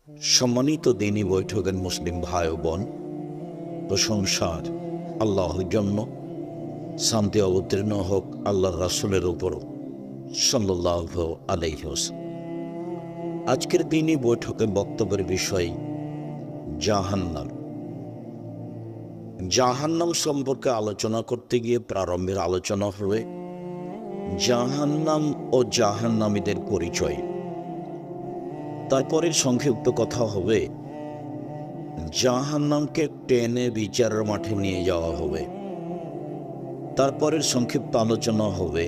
সম্মানিত দ্বীনি বৈঠকের মুসলিম ভাই ও বোন, প্রশংসার আল্লাহর জন্য, শান্তি অবতীর্ণ হোক আল্লাহর রাসূলের উপর সাল্লাল্লাহু আলাইহি ওয়াসাল্লাম। আজকের দ্বীনি বৈঠকে বক্তব্যের বিষয় জাহান্নাম। জাহান্নাম সম্পর্কে আলোচনা করতে গিয়ে প্রারম্ভের আলোচনা হবে জাহান্নাম ও জাহান্নামীদের পরিচয়। তারপরে সংক্ষিপ্ত কথা হবে জাহান্নামকে টেনে বিচারের মাঠে নিয়ে যাওয়া হবে। তারপরের সংক্ষিপ্ত আলোচনা হবে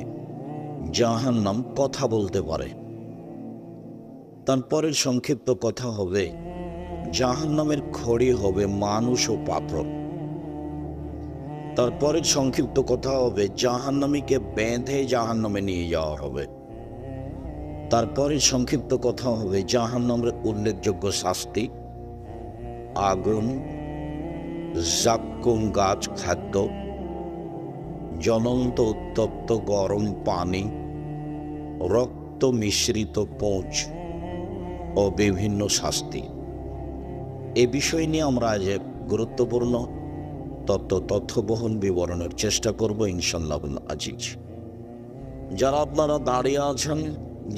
জাহান্নাম কথা বলতে পারে। তারপরের সংক্ষিপ্ত কথা হবে জাহান্নামের খড়ি হবে মানুষ ও পাথর। তারপরের সংক্ষিপ্ত কথা হবে জাহান্নামীকে বেঁধে জাহান্নামে নিয়ে যাওয়া হবে। তারপরের সংক্ষিপ্ত কথা হবে জাহান্নামের উল্লেখযোগ্য শাস্তি, আগুন, জাক্কুম গাছ খাদ্য, জ্বলন্ত উত্তপ্ত গরম পানি, রক্ত মিশ্রিত পোঁচ ও বিভিন্ন শাস্তি। এ বিষয় নিয়ে আমরা আজ গুরুত্বপূর্ণ তথ্যবহন বিবরণের চেষ্টা করব ইনশাআল্লাহ আজিজ। যারা আপনারা দাঁড়িয়ে আছেন,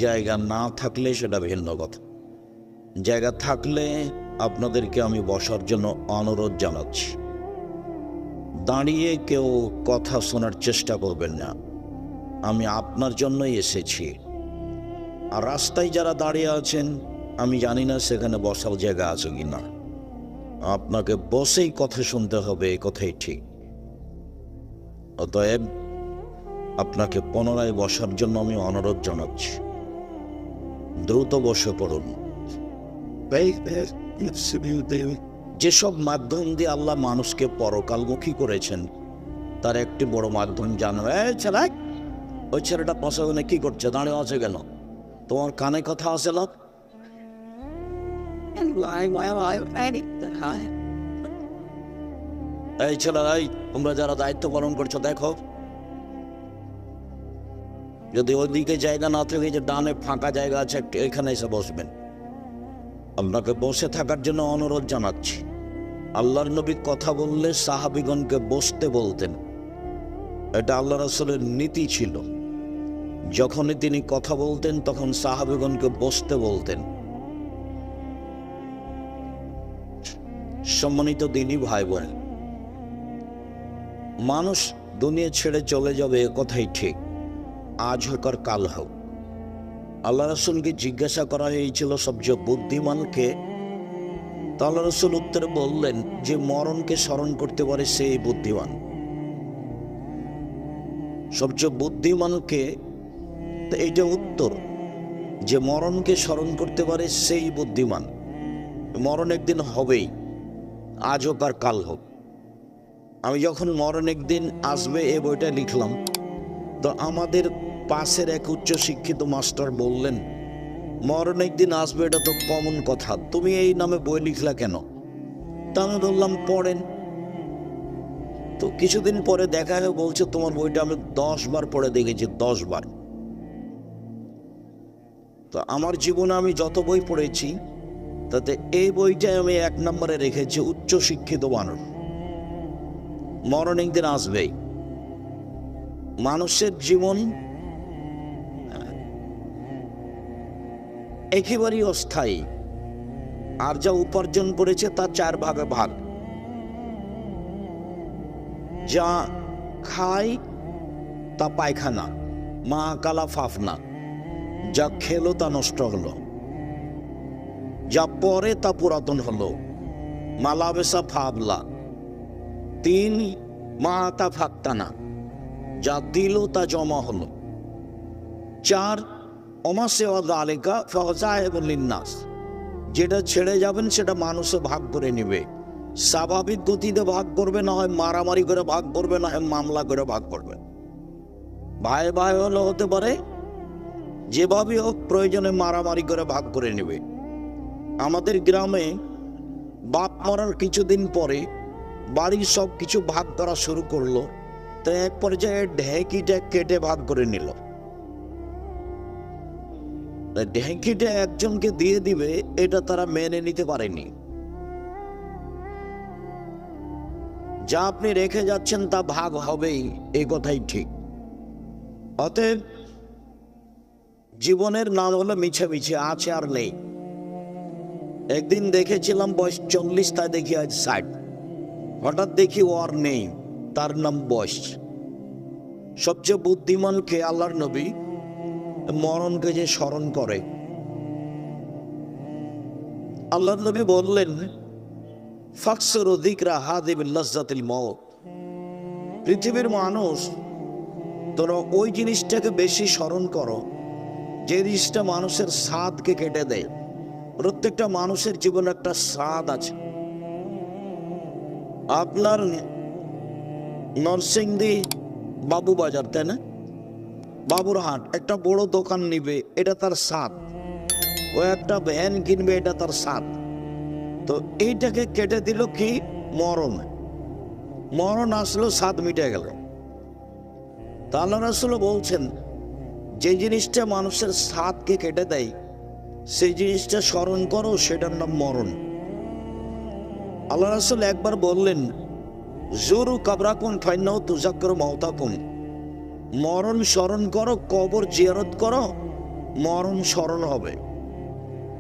জায়গা না থাকলে সেটা ভিন্ন কথা। জায়গা থাকলে আপনাদেরকে আমি বসার জন্য অনুরোধ জানাচ্ছি। দাঁড়িয়ে কেউ কথা শোনার চেষ্টা করবেন না, আমি আপনার জন্যই এসেছি। আর রাস্তায় যারা দাঁড়িয়ে আছেন, আমি জানি না সেখানে বসার জায়গা আছে কি না, আপনাকে বসেই কথা শুনতে হবে, এই কথাই ঠিক। অতএব আপনাকে পুনরায় বসার জন্য আমি অনুরোধ জানাচ্ছি। দ্রুত বসে পড়ুন। যেসব মাধ্যম দিয়ে আল্লাহ মানুষকে পরকালমুখী করেছেন তার একটি বড় মাধ্যম জানো। ওই ছেলেটা প্রসাদনে কি করছে, দাঁড়িয়ে আছে কেন? তোমার কানে কথা আসে না? এই ছেলেরাই, তোমরা যারা দায়িত্ব পালন করছো দেখো, যদি ওইদিকে জায়গা না থাকে, যে ডানে ফাঁকা জায়গা আছে, এখানে এসে বসবেন। আপনাকে বসে থাকার জন্য অনুরোধ জানাচ্ছি। আল্লাহর নবী কথা বললে সাহাবীগণকে বসতে বলতেন, এটা আল্লাহ রাসূলের নীতি ছিল। যখনই তিনি কথা বলতেন তখন সাহাবীগণকে বসতে বলতেন। সম্মানিত দ্বীনি ভাই বোন, মানুষ দুনিয়া ছেড়ে চলে যাবে, এ কথাই ঠিক, আজ হোক আর কাল হোক। আল্লাহ রাসূলকে জিজ্ঞাসা করা হয়েছিল সবচেয়ে বুদ্ধিমানকে, তা আল্লাহ রাসূল উত্তরে বললেন যে মরণকে স্মরণ করতে পারে সেই বুদ্ধিমান। সবচেয়ে বুদ্ধিমানকে, এইটা উত্তর, যে মরণকে স্মরণ করতে পারে সেই বুদ্ধিমান। মরণ একদিন হবেই, আজ হোক আর কাল হোক। আমি যখন মরণ একদিন আসবে এ বইটা লিখলাম, তো আমাদের পাশের এক উচ্চশিক্ষিত মাস্টার বললেন, মরণ একদিন আসবে এটা তো কমন কথা, তুমি এই নামে বই লিখলা কেন? তা আমি বললাম পড়েন। তো কিছুদিন পরে দেখা হয়ে বলছে, তোমার বইটা আমি 10 বার পড়ে দেখেছি, 10 বার। তো আমার জীবনে আমি যত বই পড়েছি তাতে এই বইটাই আমি 1 নম্বরে রেখেছি, উচ্চশিক্ষিত মানুষ। মরণ একদিন আসবেই। মানুষের জীবন একেবারেই অস্থায়ী, আর যা উপার্জন করেছে তা 4 ভাগে ভাগ। যা খায় তা পায়খানা, মা কালা ফাফনা, যা খেলো তা নষ্ট হলো, যা পরে তা পুরাতন হলো, মালাবেসা ফাবলা। 3 মা তা ফাক্তানা, যা দিল তা জমা হলো। 4 অমাসেওয়া আলেকা ফজায়বলিন্নাস, যেটা ছেড়ে যাবেন সেটা মানুষে ভাগ করে নেবে। স্বাভাবিক গতিতে ভাগ করবে, না হয় মারামারি করে ভাগ করবে, না হয় মামলা করে ভাগ করবে। ভাই ভাই হলে হতে পারে, যেভাবে হোক প্রয়োজনে মারামারি করে ভাগ করে নেবে। আমাদের গ্রামে বাপ মরার কিছুদিন পরে বাড়ির সব কিছু ভাগ করা শুরু করলো, তো এক পর্যায়ে ঢেকিটা কেটে ভাগ করে নিল। ঢেঁকিটা একজনকে দিয়ে দিবে, এটা তারা মেনে নিতে পারেনি। যা আপনি রেখে যাচ্ছেন তা ভাগ হবেই, এই কথাই ঠিক। অতএব জীবনের নাম হলো মিছামিছি, আছে আর নেই। একদিন দেখেছিলাম বয়স 40, তাই দেখি আজ 60। হঠাৎ দেখি ও আর নেই, তার নাম বয়স। সবচেয়ে বুদ্ধিমান কে? আল্লাহর নবী মরণকে যে স্মরণ করে। আল্লাহর নবী বললেন, ফাকসুরু যিকরা হাযিবিল লাযযাতিল মাউত। পৃথিবীর মানুষ, তোমরা ওই জিনিসটাকে বেশি স্মরণ করো যে জিনিসটা মানুষের স্বাদকে কেটে দেয়। প্রত্যেকটা মানুষের জীবনে একটা স্বাদ আছে। আপনার নরসিংদী বাবুবাজার, তাই না? বাবুরহাট একটা বড় দোকান নিবে, এটা তার স্বাদ। ও একটা ভ্যান কিনবে, এটা তার স্বাদ। তো এইটাকে কেটে দিল কি? মরণ। মরণ আসলো, স্বাদ মিটে গেল। তা আল্লাহ রাসূল বলছেন, যে জিনিসটা মানুষের স্বাদকে কেটে দেয় সেই জিনিসটা স্মরণ করো, সেটার নাম মরণ। আল্লাহ রাসূল একবার বললেন, জুরু কাবরাকুম ফাইন্নাহু তুযাক্কিরু মাউতাকুম। মরণ স্মরণ করো, কবর জিয়ারত করো, মরণ স্মরণ হবে।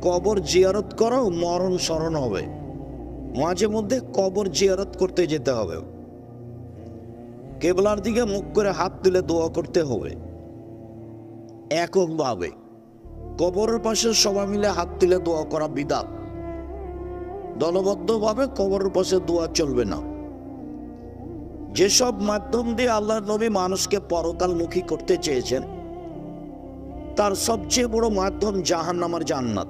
কবর জিয়ারত করো, মরণ স্মরণ হবে। মাঝে মধ্যে কবর জিয়ারত করতে যেতে হবে। কেবলার দিকে মুখ করে হাত তুলে দোয়া করতে হবে এককভাবে। কবরের পাশে সবাই মিলে হাত তুলে দোয়া করা বিদআত। দলবদ্ধভাবে কবরের পাশে দোয়া চলবে না। যেসব মাধ্যম দিয়ে আল্লাহর নবী মানুষকে পরকালমুখী করতে চেয়েছেন, তার সবচেয়ে বড় মাধ্যম জাহান্নাম আর জান্নাত।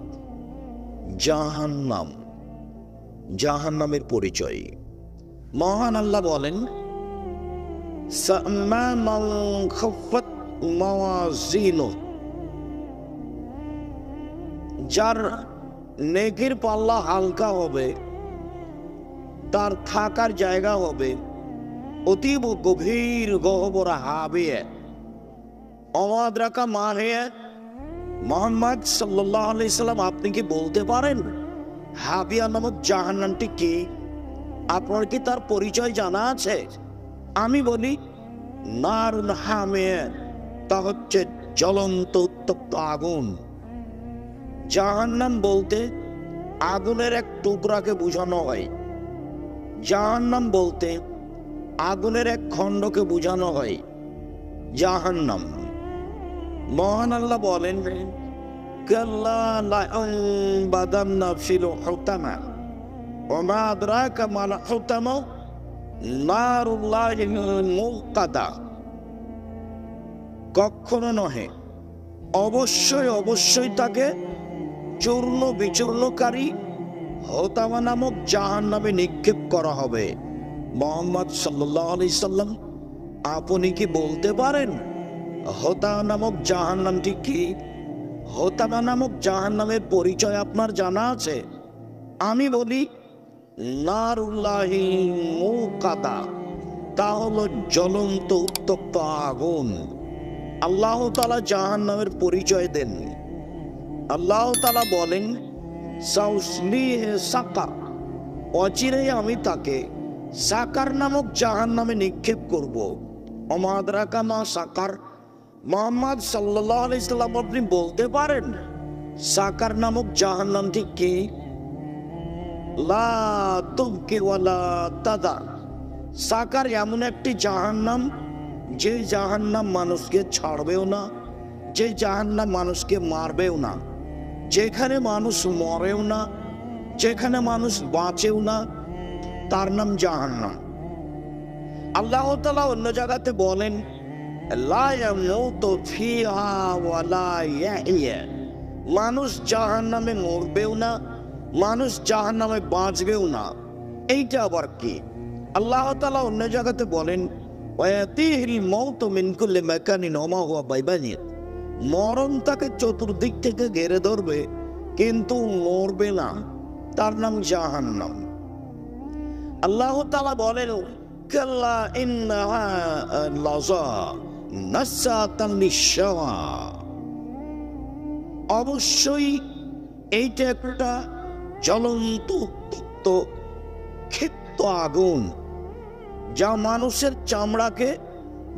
জাহান্নাম, জাহান্নামের পরিচয়। মহান আল্লাহ বলেন, সাম্মান খাফাত মাওয়াজিনুহু। যার নেকির পাল্লা হালকা হবে, তার থাকার জায়গা হবে অতীব গভীর গহ্বর হাবিয়ে। অমাদ্রাকা মানে মুহাম্মদ সাল্লাল্লাহু আলাইহি সাল্লাম, আপনি কি বলতে পারেন হাবিয়া নামক জাহান্নামটি কি? আপনার কি তার পরিচয় জানা আছে? আমি বলি, নারুন হামিয়া, তা হচ্ছে জ্বলন্ত উত্তপ্ত আগুন। জাহান্নাম বলতে আগুনের এক টুকরাকে বোঝানো হয়। জাহান্নাম বলতে আগুনের এক খণ্ডকে বোঝানো হয়। জাহান্নাম। মহান আল্লাহ বলেন, কাল্লা লায়ুনবাদান্না ফিল হুতামা ওয়া মা আদরাকা মাল হুতামা নারুল্লাহিল মুকাদা। কখনো নহে, অবশ্যই অবশ্যই তাকে চূর্ণ বিচূর্ণকারী হোতামা নামক জাহান্নামে নিক্ষেপ করা হবে। মুহাম্মদ সাল্লাল্লাহু আলাইহি সাল্লাম, আপনি কি বলতে পারেন হোতামা নামক জাহান্নামটি কি? হোতামা নামক জাহান্নামের পরিচয় আপনার জানা আছে? আমি বলি, নারুল্লাহি মুকাদা, তা হলো জ্বলন্ত উত্তপ্ত আগুন। আল্লাহ তাআলা জাহান্নামের পরিচয় দেন। আল্লাহ তাআলা বলেন, সাউসলিহি সাকার, অচিরেই আমি তাকে সাকার নামক জাহান্নামে নিক্ষেপ করব। ওমা আদরাকা মা সাকার। মুহাম্মদ সাল্লাল্লাহু আলাইহি সাল্লাম, আপনি বলতে পারেন সাকার নামক জাহান্নামটি কি? লা তুবকি ওয়ালা তাদার। সাকার এমন একটি জাহান্নাম, যে জাহান্নাম মানুষকে ছাড়বেও না, যে জাহান্নাম মানুষকে মারবেও না, যেখানে মানুষ মরেও না, যেখানে মানুষ বাঁচেও না, তার নাম জাহান্নাম। আল্লাহ তাআলা অন্য জায়গাতে বলেন, লা ইয়ামুতু ফিহা ওয়া লা ইয়াহইয়া। মানুষ জাহান্নামে মরবেও না, মানুষ জাহান্নামে বাঁচবেও না। এইটা আবার কি? আল্লাহ তাআলা অন্য জায়গাতে বলেন, ওয়ায়াতিহিল মাউতু মিন কুল্লি মাকানিন ওয়া মা হুয়া বাইবানির। মরণ তাকে চতুর্দিক থেকে ঘিরে ধরবে, কিন্তু মরবে না, তার নাম জাহান্নাম। আল্লাহ তাআলা বলেন, কাল্লা ইন্নাহা লাযা নাসাতান লিশাওয়া। অবশ্যই এইটা একটা জ্বলন্ত উত্তপ্ত ক্ষিপ্ত আগুন, যা মানুষের চামড়াকে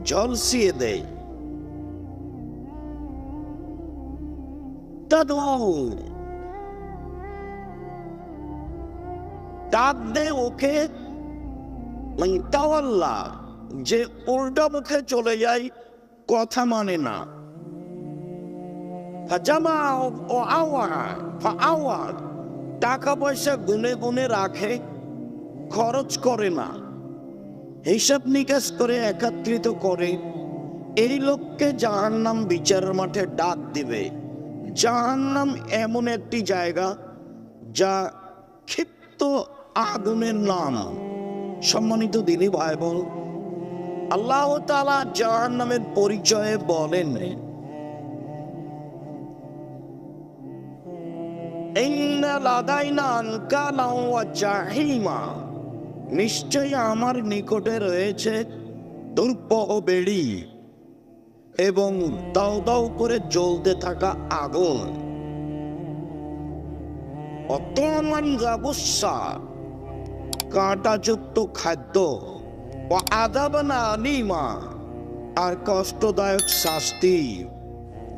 ঝলসিয়ে দেয়। ডাক দে ওকে, তাওয়াল্লা, যে উল্টা মুখে চলে যায়, কথা মানে না। টাকা পয়সা গুনে গুনে রাখে, খরচ করে না, হিসাব নিকাশ করে একত্রিত করে। এই লোককে জাহান্নাম বিচারের মাঠে ডাক দিবে। জাহান্নাম এমন একটি জায়গা যা ক্ষিপ্ত আগুনের নাম। সম্মানিত দিনী ভাই বোন, আল্লাহ তাআলা জাহান্নামের পরিচয়ে বলেন, নিশ্চয় আমার নিকটে রয়েছে দুর্বহ বেড়ি এবং দাউ দাউ করে জ্বলতে থাকা আগুন। কাঁটাযুক্ত খাদ্য ও আযাবান আলীমা, আর কষ্টদায়ক শাস্তি,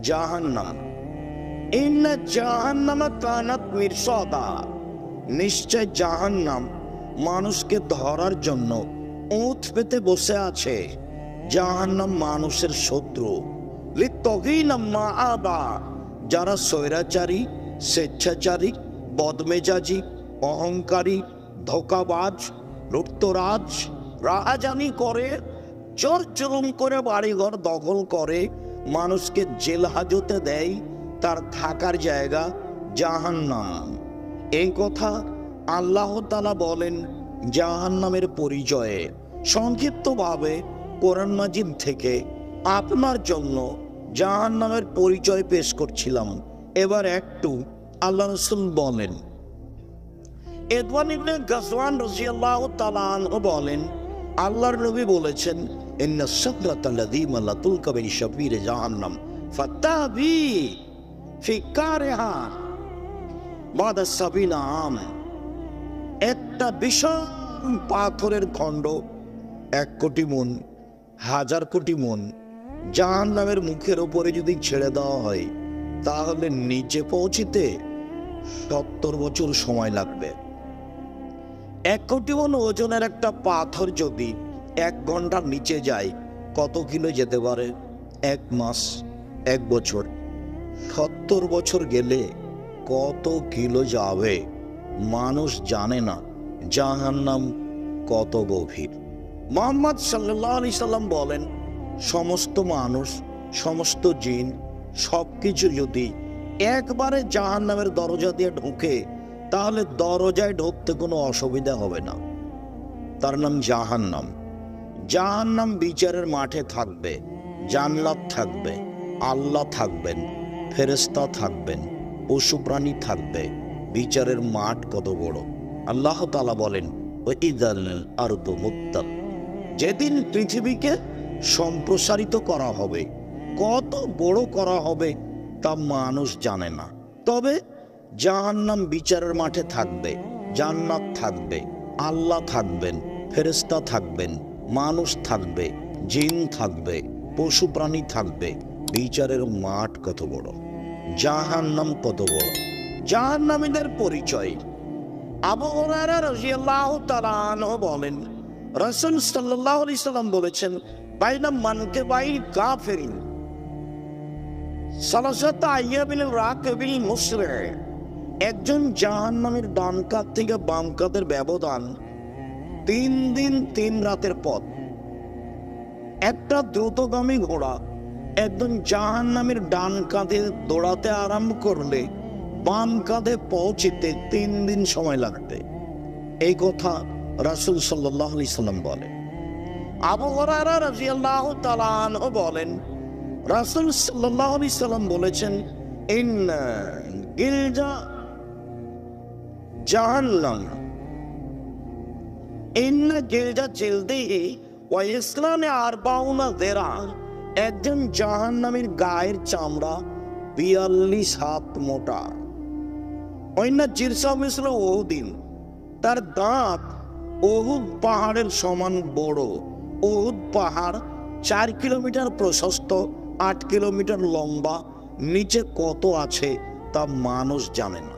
জাহান্নাম। ইন্না জাহান্নামা কানাত মিরসাদা, নিশ্চয় জাহান্নাম মানুষকে ধরার জন্য ওঁত পেতে বসে আছে। জাহান্নাম মানুষের শত্রু। লিত্তাগিনা মাআবা, যারা স্বৈরাচারী, স্বেচ্ছাচারী, বদমেজাজি, অহংকারী, ধোঁকাবাজ, লুটতরাজ, রাহাজানি করে, চোর জুলুম করে বাড়িঘর দখল করে, মানুষকে জেল হাজতে দেয়, তার থাকার জায়গা জাহান্নাম। এই কথা আল্লাহ তাআলা বলেন জাহান্নামের পরিচয়ে। সংক্ষিপ্তভাবে কোরআন মাজিদ থেকে আপনার জন্য জাহান্নামের পরিচয় পেশ করছিলাম। এবার একটু আল্লাহ রাসূল বলেন, এদওয়ান ইবনে গাজওয়ান রাদিয়াল্লাহু তাআলা আনহু বলেন, আল্লাহর নবী বলেছেন, ইন্না সাকরাতাল্লাযী লাতুলকা বিন শাফির জাহান্নাম ফাতাবি ফি কারিহা বাদা সাবিনা আম। একটা বিশাল পাথরের খণ্ড 1 কোটি মণ, 1000 কোটি মণ জাহান্নামের মুখের উপরে যদি ছেড়ে দেওয়া হয়, তাহলে নিচে পৌঁছিতে 70 বছর সময় লাগবে। 1 কোটি মণ ওজনের একটা পাথর যদি 1 ঘন্টার নিচে যায়, কত কিলো যেতে পারে? 1 মাস, 1 বছর। 70 বছর গেলে কত কিলো যাবে মানুষ জানে না। জাহান্নাম কত গভীর। মুহাম্মদ সাল্লাল্লাহু আলাইহি সাল্লাম বলেন, সমস্ত মানুষ, সমস্ত জিন, সবকিছু যদি একবারে জাহান্নামের দরজা দিয়ে ঢোকে, তাহলে দরজায় ঢুকতে কোনো অসুবিধা হবে না। তার নাম জাহান্নাম। জাহান্নাম বিচারের মাঠে থাকবে, জান্নাত থাকবে, আল্লাহ থাকবেন, ফেরেশতা থাকবেন, পশু প্রাণী থাকবে। বিচারের মাঠ কত বড়! আল্লাহ তাআলা বলেন, ওয়াইদাল আরদু মুত্তাত, যেদিন পৃথিবীকে সম্প্রসারিত করা হবে, কত বড় করা হবে তা মানুষ জানে না। তবে জাহান্নাম বিচারের মাঠে থাকবে, জান্নাত থাকবে, আল্লাহ থাকবেন, ফেরেশতা থাকবেন, মানুষ থাকবে, জিন থাকবে, পশু প্রাণী থাকবে। বিচারের মাঠ কত বড়, জাহান্নাম কত বড়। জাহান্নামীদের পরিচয়। আবু হুরায়রা রাদিয়াল্লাহু তাআলা আনহু বলেন, রাসূল সাল্লাল্লাহু আলাইহি সাল্লাম বলেছেন, বাইনা মানকিবাই কাফিরিন সালাসাতা আইয়ামিন রাকিবিল মুসরিহ, একজন জাহান্নামীর ডান কাঁধ থেকে বাম কাঁধের ব্যবধান 3 দিন 3 রাতের পথ। একটা দ্রুতগামী ঘোড়া একজন জাহান্নামীর ডান কাঁধে দৌড়াতে আরম্ভ করলে বাম কাঁধে পৌঁছিতে 3 দিন সময় লাগবে। এই কথা রাসূল সাল্লাল্লাহু আলাইহি সাল্লাম বলেন। আবু হুরায়রা রাদিয়াল্লাহু তাআলা আনহু বলেন, রাসূল সাল্লাল্লাহু আলাইহি সাল্লাম বলেছেন, ইন্না গিলজা জাহান্নাম, ইন্না গিলজা জিলদিহি ওয়া ইসলানে আরবাউনা যিরা, একজন জাহান্নামীর গায়ের চামড়া 42 হাত মোটা। অন্যা জিরসা মিশ্র ওহুদিন, তার দাঁত ওহুদ পাহাড়ের সমান বড়। ওহুদ পাহাড় 4 কিলোমিটার প্রশস্ত, 8 কিলোমিটার লম্বা। নিচে কত আছে তা মানুষ জানে না।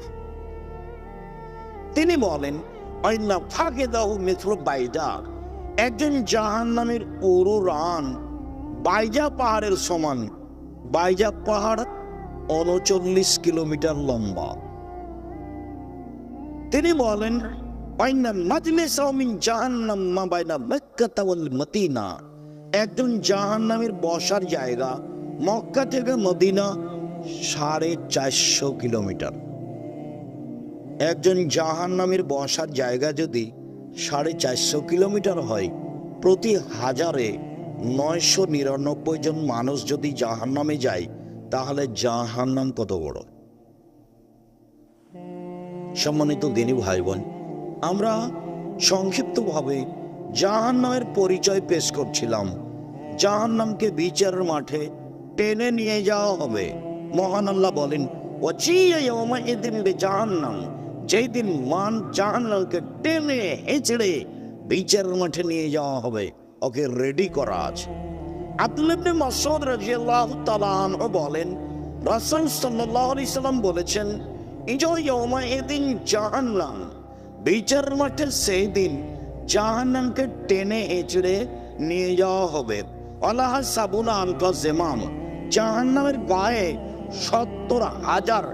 তিনি বলেন, অন্যা ফাঁকে দাহ মিত্র বাইজা, একজন জাহান্নামের পুরো রান বাইজা পাহাড়ের সমান। বাইজা পাহাড় 39 কিলোমিটার লম্বা। তিনি বলেন, একজন জাহান্নামের বসার জায়গা মক্কা থেকে মদিনা 450 কিলোমিটার। একজন জাহান্নামের বসার জায়গা যদি 450 কিলোমিটার হয়, প্রতি হাজারে 999 জন মানুষ যদি জাহান্নামে যায়, তাহলে জাহান্নাম কত বড়। সম্মানিত দিনী ভাই বোন, আমরা সংক্ষিপ্তভাবে জাহান্নামের পরিচয় পেশ করছিলাম। জাহান্নামকে বিচারের মাঠে টেনে নিয়ে যাওয়া হবে। মহান আল্লাহ বলেন, জাহান্নাম, যেই দিন জাহান্নামকে টেনে হেঁচড়ে বিচারের মাঠে নিয়ে যাওয়া হবে, ওকে রেডি করা আছে। আব্দুল্লাহ ইবনে মাসউদ রাদিয়াল্লাহু তাআলা আনহু বলেন, রাসূল সাল্লাল্লাহু আলাইহি সাল্লাম বলেছেন, জাহান্নাম, বিচার মাঠে সেই দিন জাহান্নামকে টেনে হেঁচড়ে নিয়ে যাওয়া হবে। আল্লাহ সাবুনা আলফা জেমাম, জাহান্নামের গায়ে 70,000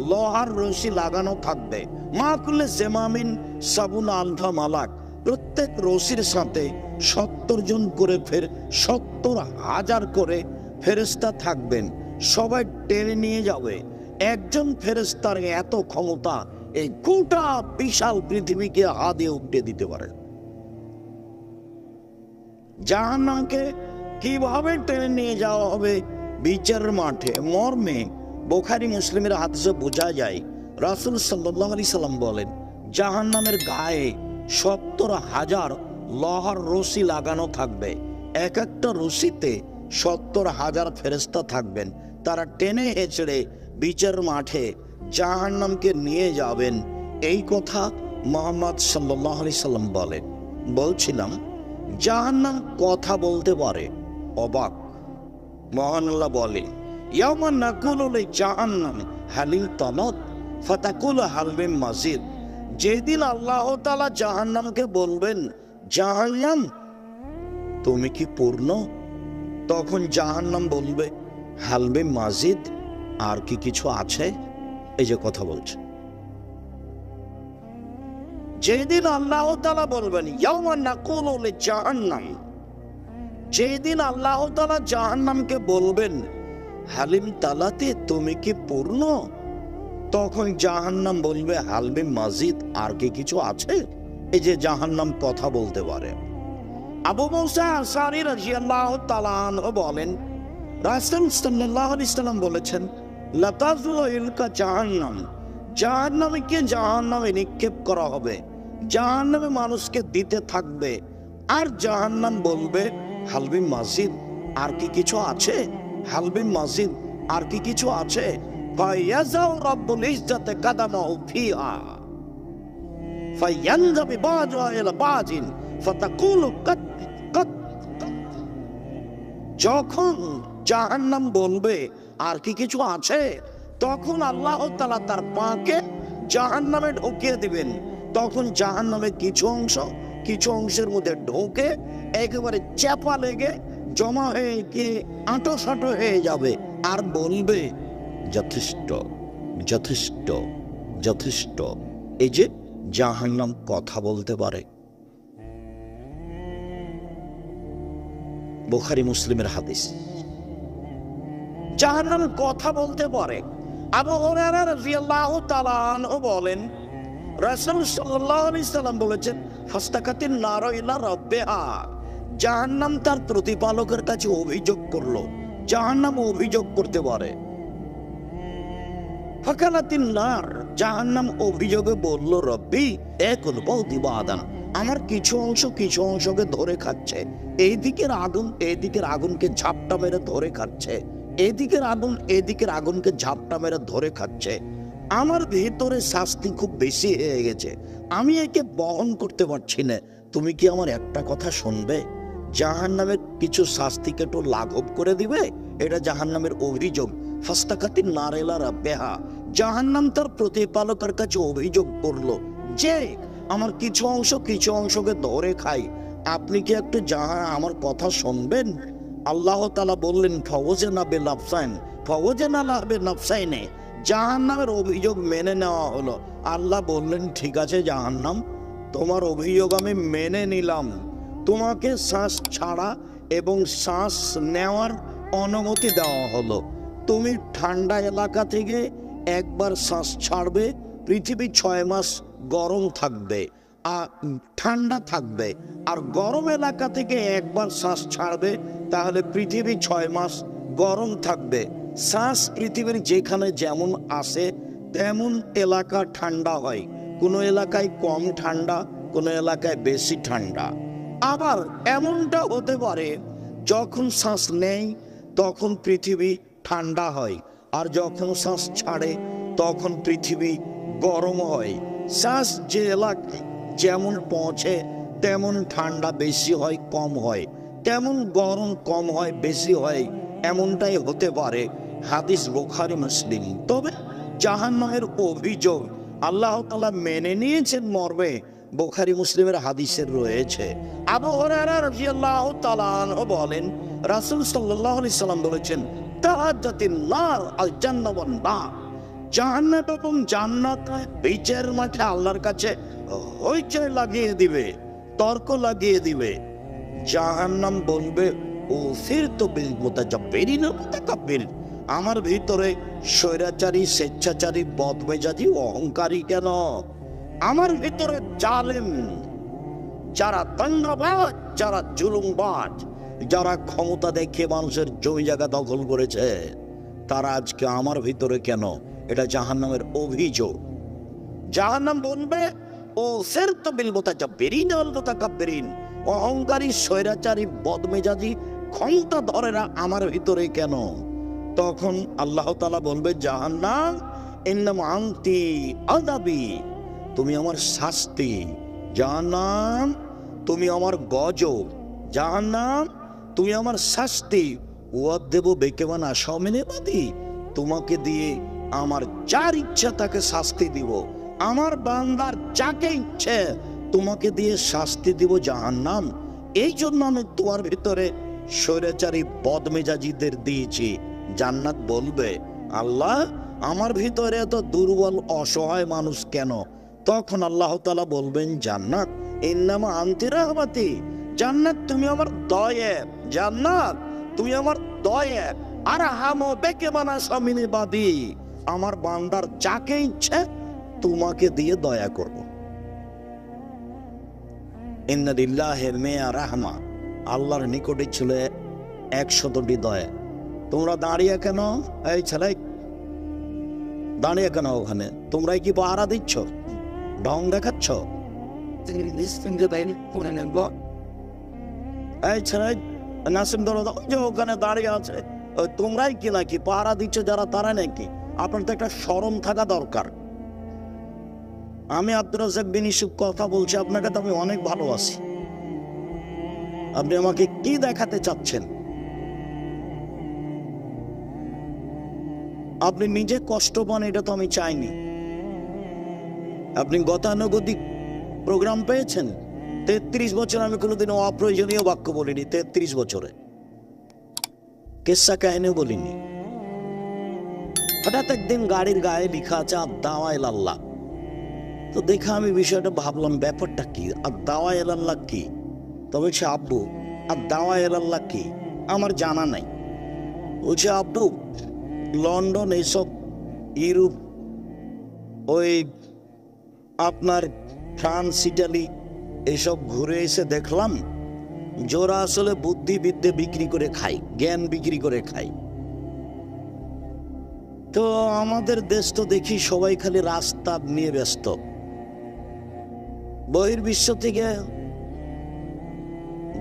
লোহার রশি লাগানো থাকবে। মাকুল্লে জেমামিন সাবুনা আলফা মালাক, প্রত্যেক রশির সাথে 70 জন করে 70,000 করে ফেরেশতা থাকবেন। সবাই টেনে নিয়ে যাবে। একজন ফেরেশতার এত ক্ষমতা, এই গোটা বিশাল পৃথিবীকে হাতে উঠে দিতে পারে। জাহান্নামকে কিভাবে টেনে নিয়ে যাওয়া হবে বিচারের মাঠে মর্মে বুখারী মুসলিমের হাদিসে বোঝা যায়, রাসূল সাল্লাল্লাহু আলাইহি সাল্লাম বলেন, জাহান্নামের গায়ে 70,000 লোহার রশি লাগানো থাকবে। এক একটা রশিতে 70,000 ফেরেশতা থাকবেন। তারা টেনে হেঁচড়ে বিচার মাঠে জাহান্নামকে নিয়ে যাবেন। এই কথা মুহাম্মদ সাল্লাল্লাহু আলাইহি সাল্লাম বলেন। বলছিলাম, জাহান্নাম কথা বলতে পারে। অবাক! মহান আল্লাহ বলেন, ইয়াওমা নাকুলু লিজাহান্নাম হালিল তালাত ফাতাকুলু হাল মিন মাজিদ। যেদিন আল্লাহ তাআলা জাহান্নামকে বলবেন, জাহান্নাম তুমি কি পূর্ণ? তখন জাহান্নাম বলবে, হাল মিন মাজিদ, আর কি কিছু আছে? এই যে কথা বলছে, যেদিন আল্লাহ তাআলা বলবেন, ইয়াওমা নাকুলু লিজাহান্নাম, যেদিন আল্লাহ তাআলা জাহান্নামকে বলবেন, হালিম তালাতে তুমি কি পূর্ণ? তখন জাহান্নাম বলবে, হালবে মাজিদ, আর কি কিছু আছে? এই যে জাহান্নাম কথা বলতে পারে। আবু মুসা আশআরী রাদিয়াল্লাহু তাআলা আনহু বলেন, রাসূল সাল্লাল্লাহু আলাইহি সাল্লাম বলেছেন, লাতাজুলু ইলকা জাহান্নাম, জাহান্নামকে জাহান্নামে নিক্ষেপ করা হবে। জাহান্নামে মানুষকে দিতে থাকবে, আর জাহান্নাম বলবে, হালবে মাজিদ, আর কি কিছু আছে? হালবে মাজিদ, আর কি কিছু আছে? ফায়াযাউ রাব্বুল ইজ্জাতি কাদামাহু ফিহা ফায়ানযাবি বাযুহা ইলা বাযিন ফাতাকুলু কাত কাত। যখন জাহান্নাম বলবে, আর কি কিছু আছে, তখন আল্লাহ তাআলা তার পাকে জাহান্নামে ঢুকিয়ে দিবেন। তখন জাহান্নামের কিছু অংশের মধ্যে ঢোকে একেবারে চাপা লেগে জমা হয়ে গিয়ে আঁটো হয়ে যাবে, আর বলবে, যথেষ্ট যথেষ্ট যথেষ্ট। এই যে জাহান্নাম কথা বলতে পারে। বুখারী মুসলিমের হাদিস। জাহান্নাম কথা বলতে পারে। আবু হুরায়রা রাদিয়াল্লাহু তাআলা আনহু বলেন, রাসূল সাল্লাল্লাহু আলাইহি সাল্লাম বলেছেন, ফাস্তাকাতিন নারু ইলা রাব্বিহা, জাহান্নাম তার প্রতিপালকের কাছে অভিযোগ করলো। জাহান্নাম অভিযোগ করতে পারে। ফাকালাতিন নার, জাহান্নাম অভিযোগে বলল, রব্বি একুল বাউদিবাদান, আমার কিছু অংশকে ধরে খাচ্ছে। এইদিকের আগুনকে ঝাপটা মেরে ধরে খাচ্ছে। এদিকের আগুন এদিকের আগুনকে ঝাপটা মেরে ধরে খাচ্ছে। আমার ভেতরে শাস্তি খুব বেশি হয়ে গেছে, আমি একে বহন করতে পারছি না। তুমি কি আমার একটা কথা শুনবে? জাহান্নামের কিছু শাস্তিকে একটু লাঘব করে দিবে, এটা জাহান্নামের অভিযোগ। ফাস্তাকাতির নারেলা রাব্বেহা, জাহান্নাম তার প্রতিপালকের কাছে অভিযোগ করলো যে আমার কিছু অংশকে ধরে খাই, আপনি কি একটু আমার কথা শুনবেন? আল্লাহ তাআলা বললেন ফাওয়াজনা বিনাফসাইন, ফাওয়াজনা বিনাফসাইনে, জাহান্নামের অভিযোগ মেনে নেওয়া হলো। আল্লাহ বললেন ঠিক আছে জাহান্নাম, তোমার অভিযোগ আমি মেনে নিলাম। তোমাকে শ্বাস ছাড়া এবং শ্বাস নেওয়ার অনুমতি দেওয়া হলো। তুমি ঠান্ডা এলাকা থেকে একবার শ্বাস ছাড়বে, পৃথিবী 6 মাস গরম থাকবে আর ঠান্ডা থাকবে। আর গরম এলাকা থেকে একবার শ্বাস ছাড়বে, তাহলে পৃথিবী 6 মাস গরম থাকবে। শ্বাস পৃথিবীর যেখানে যেমন আসে তেমন এলাকা ঠান্ডা হয়, কোনো এলাকায় কম ঠান্ডা, কোনো এলাকায় বেশি ঠান্ডা। আবার এমনটা হতে পারে যখন শ্বাস নেই তখন পৃথিবী ঠান্ডা হয়, আর যখন শ্বাস ছাড়ে তখন পৃথিবী গরম হয়। শ্বাস যে এলাকায় যেমন পৌঁছে তেমন ঠান্ডা বেশি হয় কম হয়, তেমন গরম কম হয় বেশি হয়, এমনটাই হতে পারে। হাদিস বুখারী মুসলিম। তবে জাহান্নামের অভিযোগ আল্লাহ তাআলা মেনে নিয়েছেন মর্মে বুখারী মুসলিমের হাদিসের রয়েছে। আবু হুরায়রা রাদিয়াল্লাহু তাআলা আনহু বলেন রাসূল সাল্লাল্লাহু আলাইহি সাল্লাম বলেছেন তাহাজ্জাতিন নার আল জান্নাহ ওয়ান নার, জাহান্নাম এবং জান্নাত বিচার মাঠে আল্লাহর কাছে হইচই লাগিয়ে দিবে, তর্ক লাগিয়ে দিবে। জাহান্নাম বলবে ও সিরতু বিল মুতাজাব্বিরিন ওয়া মুতাকাব্বির, আমার ভিতরে স্বৈরাচারী, স্বেচ্ছাচারী, বদমেজাজি, অহংকারী কেন? আমার ভিতরে জালেম, যারা দণ্ডবাজ, যারা জুলুমবাজ, যারা ক্ষমতা দেখিয়ে মানুষের জমি জায়গা দখল করেছে, তারা আজকে আমার ভিতরে কেন? এটা জাহান্নামের অভিযোগ। জাহান্নাম বলবে ও সিরতু বিল মুতাজাব্বিরিন ওয়াল মুতাকাব্বিরিন, অহংকারী, স্বৈরাচারী, বদমেজাজি, ক্ষমতা ধরেরা আমার ভিতরে কেন? তখন আল্লাহ তাআলা বলবে জাহান্নাম ইন্নামা আনতি আযাবি, তুমি আমার শাস্তি। জাহান্নাম তুমি আমার গজব, জাহান্নাম তুমি আমার শাস্তি। ওয়াদেব বেকেমান আসামিনেবাদী, তোমাকে দিয়ে আমার যার ইচ্ছা তাকে শাস্তি দিব, আমার বান্দার যাকে ইচ্ছে তোমাকে দিয়ে শাস্তি দিব জাহান্নাম। এই জন্য আমি তোমার ভিতরে স্বৈরাচারী, বদমেজাজিদের দিয়েছি। জান্নাত বলবে আল্লাহ আমার ভিতরে এত দুর্বল অসহায় মানুষ কেন? তখন আল্লাহ তাআলা বলবেন জান্নাত ইন্নামা আনতি রাহমাতি, জান্নাত তুমি আমার দয়া, জান্নাত তুমি আমার দয়া। আর হামো বেকে বানা সামিনে বাদি, আমার বান্দার যাকে ইচ্ছে তোমাকে দিয়ে দয়া করব। ইন্না লিল্লাহি মিয়া রাহমা, আল্লাহর নিকটে ছিল 100টি দয়া। তোমরা দাঁড়িয়ে কেন? এই ছেলে দাঁড়িয়ে কেন ওখানে? তোমরাই কি পাহারা দিচ্ছ, ঢং দেখাচ্ছ? এই ছেলে নাসিম দরদ যে ওখানে দাঁড়িয়ে আছে, তোমরাই কি নাকি পাহারা দিচ্ছ? যারা তারা নাকি? আপনার তো একটা শরম থাকা দরকার। আমি আব্দুর রাজ্জাক বিন ইউসুফ কথা বলছি, আপনাকে তো আমি অনেক ভালোবাসি। আপনি আমাকে কি দেখাতে চাচ্ছেন? আপনি নিজে কষ্ট পান এটা তো আমি চাইনি। আপনি গতানুগতিক প্রোগ্রাম পেয়েছেন। 33 বছর আমি কোনোদিনও অপ্রয়োজনীয় বাক্য বলিনি। 33 বছরে কিসসা কাহিনীও বলিনি। হঠাৎ একদিন গাড়ির গায়ে লেখা আছে আদ-দাওয়া ইলাল্লাহ। তো দেখে আমি বিষয়টা ভাবলাম ব্যাপারটা কি, আদ-দাওয়া ইলাল্লাহ কি? তবে সে আব্বু আদ-দাওয়া ইলাল্লাহ কি আমার জানা নাই। বলছে আব্বু লন্ডন, এইসব ইউরোপ, ওই আপনার ফ্রান্স, ইটালি এসব ঘুরে এসে দেখলাম যারা আসলে বুদ্ধিবিদ্যে বিক্রি করে খায়, জ্ঞান বিক্রি করে খায়। তো আমাদের দেশ তো দেখি সবাই খালি রাস্তা নিয়ে ব্যস্ত। বহির্বিশ্ব থেকে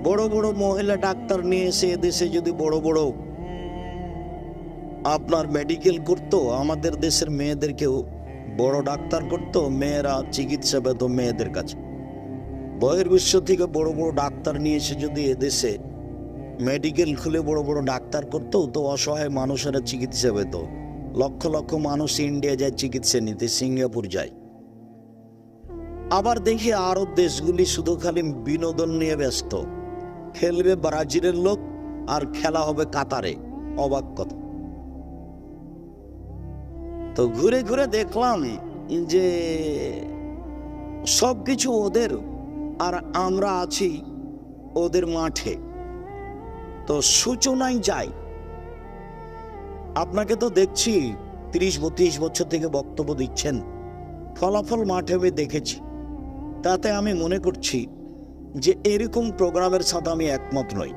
বড় বড় মহিলা ডাক্তার নিয়ে এসে এদেশে যদি বড় বড় আপনার মেডিকেল করতো, আমাদের দেশের মেয়েদেরকেও বড় ডাক্তার করতো, মেয়েরা চিকিৎসা পেত মেয়েদের কাছে। বহির্বিশ্ব থেকে বড় বড় ডাক্তার নিয়ে এসে যদি এদেশে মেডিকেল খুলে বড় বড় ডাক্তার করতো, তো অসহায় মানুষেরা চিকিৎসা পেত। লক্ষ লক্ষ মানুষ ইন্ডিয়া যায় চিকিৎসা নিতে, সিঙ্গাপুর যায়। আবার দেখি আরব দেশগুলি শুধু খালি বিনোদন নিয়ে ব্যস্ত। খেলবে ব্রাজিলের লোক আর খেলা হবে কাতারে। অবাক কথা। তো ঘুরে ঘুরে দেখলাম যে সবকিছু ওদের, আর আমরা আছি ওদের মাঠে। তো সূচনায় যাই। আপনাকে তো দেখছি 30-32 বছর থেকে বক্তব্য দিচ্ছেন, ফলাফল মাঠে আমি দেখেছি। তাতে আমি মনে করছি যে এরকম প্রোগ্রামের সাথে আমি একমত নই।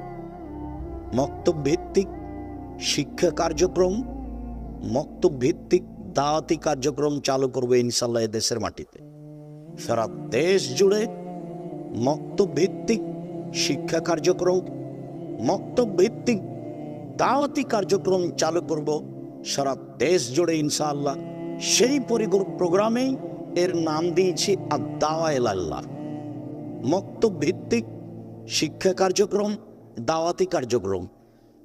মক্তব ভিত্তিক শিক্ষা কার্যক্রম, মক্তব ভিত্তিক দাওয়াতি কার্যক্রম চালু করবে ইনশাল্লাহ দেশের মাটিতে। সারা দেশ জুড়ে মক্তব ভিত্তিক শিক্ষা কার্যক্রম, মক্তব ভিত্তিক দাওয়াতি কার্যক্রম চালু করব সারা দেশ জুড়ে ইনশাআল্লাহ। সেই প্রোগ্রামেই এর নাম দিয়েছি আদ-দাওয়া ইলাল্লাহ। মক্তব ভিত্তিক শিক্ষা কার্যক্রম, দাওয়াতি কার্যক্রম।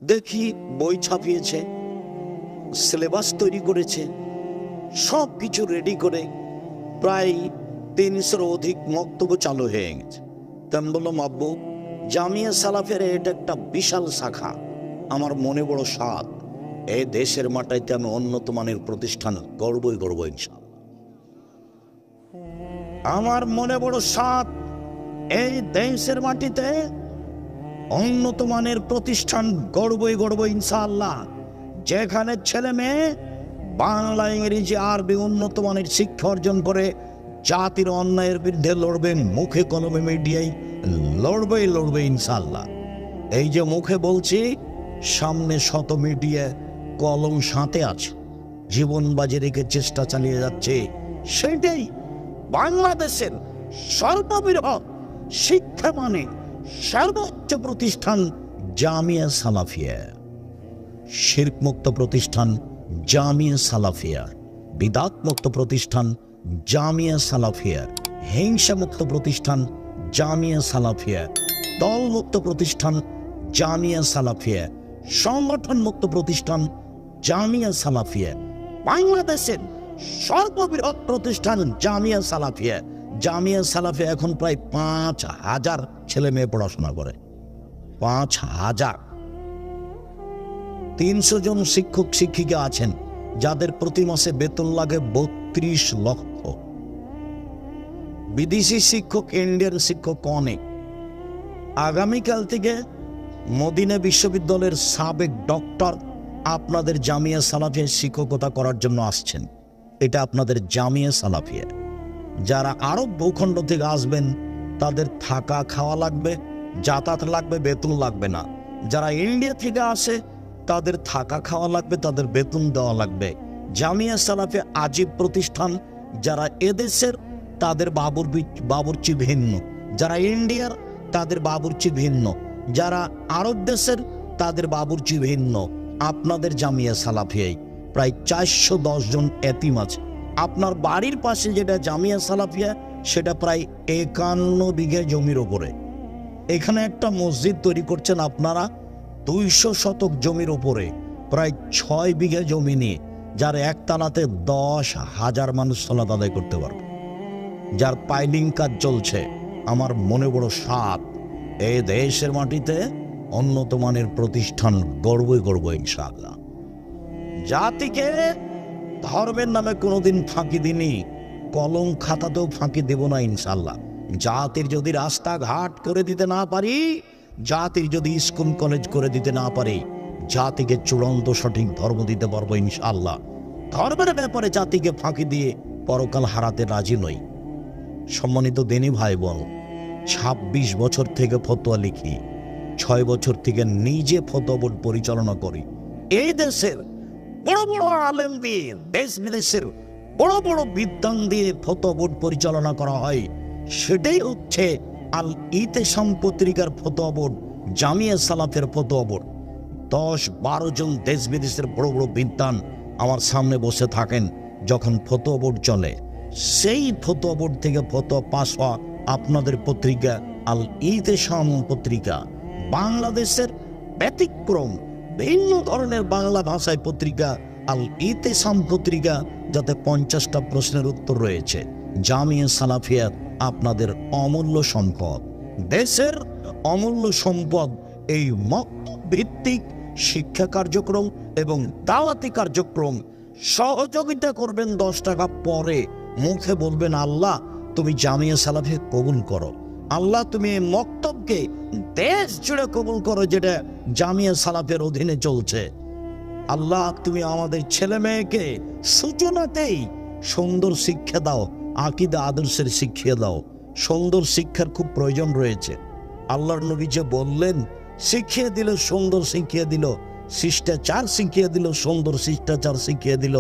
দেখি বই ছাপিয়েছে, সিলেবাস তৈরি করেছে, সব কিছু রেডি করে প্রায় 300 অধিক মক্তব্য চালু হয়ে গেছে। তেমন বললাম, আব্বু জামিয়া সালাফের এটা একটা বিশাল শাখা। আমার মনে বড় সাধ, এই দেশের মাটিতে আমি উন্নত মানের প্রতিষ্ঠান গড়বই গড়ব ইনশাআল্লাহ। আমার মনে বড় সাধ, এই দেশের মাটিতে উন্নত মানের প্রতিষ্ঠান গড়বই গড়ব ইনশাআল্লাহ, যেখানে ছেলে মেয়ে বাংলা, ইংরেজি, আরবি উন্নত মানের শিক্ষা অর্জন করে জাতির অন্যায়ের বিরুদ্ধে লড়বে, মুখে কলমে মিডিয়ায় লড়বে ইনশাআল্লাহ। এই যে মুখে বলছি, সামনে শত মিডিয়া কলম সাথে আছে, জীবন বাজি রেখে চেষ্টা চালিয়ে যাচ্ছে। সেটাই বাংলাদেশের সর্ববৃহৎ শিক্ষা মানে সর্বোচ্চ প্রতিষ্ঠান জামিয়া সালাফিয়া, শিরক মুক্ত প্রতিষ্ঠান জামিয়া সালাফিয়া, বিদাত মুক্ত প্রতিষ্ঠান জামিয়া সালাফিয়া, হিংসা মুক্ত প্রতিষ্ঠান জামিয়া সালাফিয়া, দল মুক্ত প্রতিষ্ঠান জামিয়া সালাফিয়া, সংগঠন মুক্ত প্রতিষ্ঠান জামিয়া সালাফিয়া, বাংলাদেশের সর্ববৃহৎ প্রতিষ্ঠান জামিয়া সালাফিয়া। জামিয়া সালাফিয়া এখন প্রায় 5000 ছেলে মেয়ে পড়াশোনা করে। 5000। 300 জন শিক্ষক শিক্ষিকা আছেন যাদের প্রতি মাসে বেতন লাগে 32 লক্ষ। বিদেশি শিক্ষক, ইন্ডিয়ান শিক্ষক অনেক। আগামীকাল থেকে মদিনা বিশ্ববিদ্যালয়ের সাবেক ডক্টর আপনাদের জামিয়া সালাফিয়া শিক্ষকতা করার জন্য আসছেন। এটা আপনাদের জামিয়া সালাফিয়া। যারা আরব ভূখণ্ড থেকে আসবেন তাদের থাকা খাওয়া লাগবে, যাতায়াত লাগবে, বেতন লাগবে না। যারা ইন্ডিয়া থেকে আসে তাদের থাকা খাওয়া লাগবে, তাদের বেতন দেওয়া লাগবে। জামিয়া সালাফিয়া আজীব প্রতিষ্ঠান। যারা এদেশের তাদের বাবুর্চি ভিন্ন, যারা ইন্ডিয়ার তাদের বাবুর্চি ভিন্ন, যারা আরব দেশের তাদের বাবুর্চি ভিন্ন। আপনাদের জামিয়া সালাফিয়ায় প্রায় 410 জন এতিম আছে। আপনার বাড়ির পাশে যেটা জামিয়া সালাফিয়া, সেটা প্রায় 51 বিঘা জমির ওপরে। এখানে একটা মসজিদ তৈরি করছেন আপনারা 200 শতক জমির ওপরে, প্রায় 6 বিঘা জমি নিয়ে, যার একতলাতে 10,000 মানুষ সালাত আদায় করতে পারবে, যার পাইলিং কাজ চলছে। আমার মনে বড় সাধ, এই দেশের মাটিতে উন্নত মানের প্রতিষ্ঠান গড়বই ইনশাআল্লাহ। জাতিকে ধর্মের নামে কোনোদিন ফাঁকি দিনি, কলম খাতাতেও ফাঁকি দেব না ইনশাআল্লাহ। জাতির যদি রাস্তাঘাট করে দিতে না পারি, জাতির যদি স্কুল কলেজ করে দিতে না পারি, জাতিকে চূড়ান্ত সঠিক ধর্ম দিতে পারবো ইনশাআল্লাহ। ধর্মের ব্যাপারে জাতিকে ফাঁকি দিয়ে পরকাল হারাতে রাজি নই। সম্মানিত দিনী ভাই বোন, 26 বছর থেকে ফতোয়া লিখি, 6 বছর থেকে নিজে ফতোয়া বোর্ড পরিচালনা করি। এই দেশের বড় বড় আলেম দিয়ে, দেশ বিদেশের বড় বড় বিদ্বান দিয়ে ফতোয়া বোর্ড পরিচালনা করা হয়। সেটাই হচ্ছে আল ইতেসাম পত্রিকার ফতোয়া বোর্ড, জামিয়া সালাফের ফতোয়া বোর্ড। 10-12 জন দেশ বিদেশের বড় বড় বিদ্বান আমার সামনে বসে থাকেন। যখন ফতোয়া বোর্ড চলে, সেই ফতোয়া বোর্ড থেকে ফতোয়া পাস হওয়া আপনাদের পত্রিকা আল ইতেসাম পত্রিকা, বাংলাদেশের ব্যতিক্রম ভিন্ন ধরনের বাংলা ভাষায় পত্রিকা আল ইতেসাম পত্রিকা, যাতে 50টা প্রশ্নের উত্তর রয়েছে। জামিয়া সালাফিয়া আপনাদের অমূল্য সম্পদ, দেশের অমূল্য সম্পদ। এই মক্তব ভিত্তিক শিক্ষা কার্যক্রম এবং দাওয়াতি কার্যক্রম সহযোগিতা করবেন। 10 টাকা পরে মুখে বলবেন, আল্লাহ তুমি জামিয়া সালাফিয়া কবুল করো, আল্লাহ তুমি এই মক্তবকে দেশ জুড়ে কবুল করো যেটা জামিয়া সালাফের অধীনে চলছে। আল্লাহ তুমি আমাদের ছেলে মেয়েকে সূচনাতেই সুন্দর শিক্ষা দাও, আকীদা আদর্শের শিক্ষা দাও। সুন্দর শিক্ষার খুব প্রয়োজন রয়েছে। আল্লাহর নবী যে বললেন, শিখিয়ে দিল, সুন্দর শিখিয়ে দিল, শিষ্টাচার শিখিয়ে দিল, সুন্দর শিষ্টাচার শিখিয়ে দিল।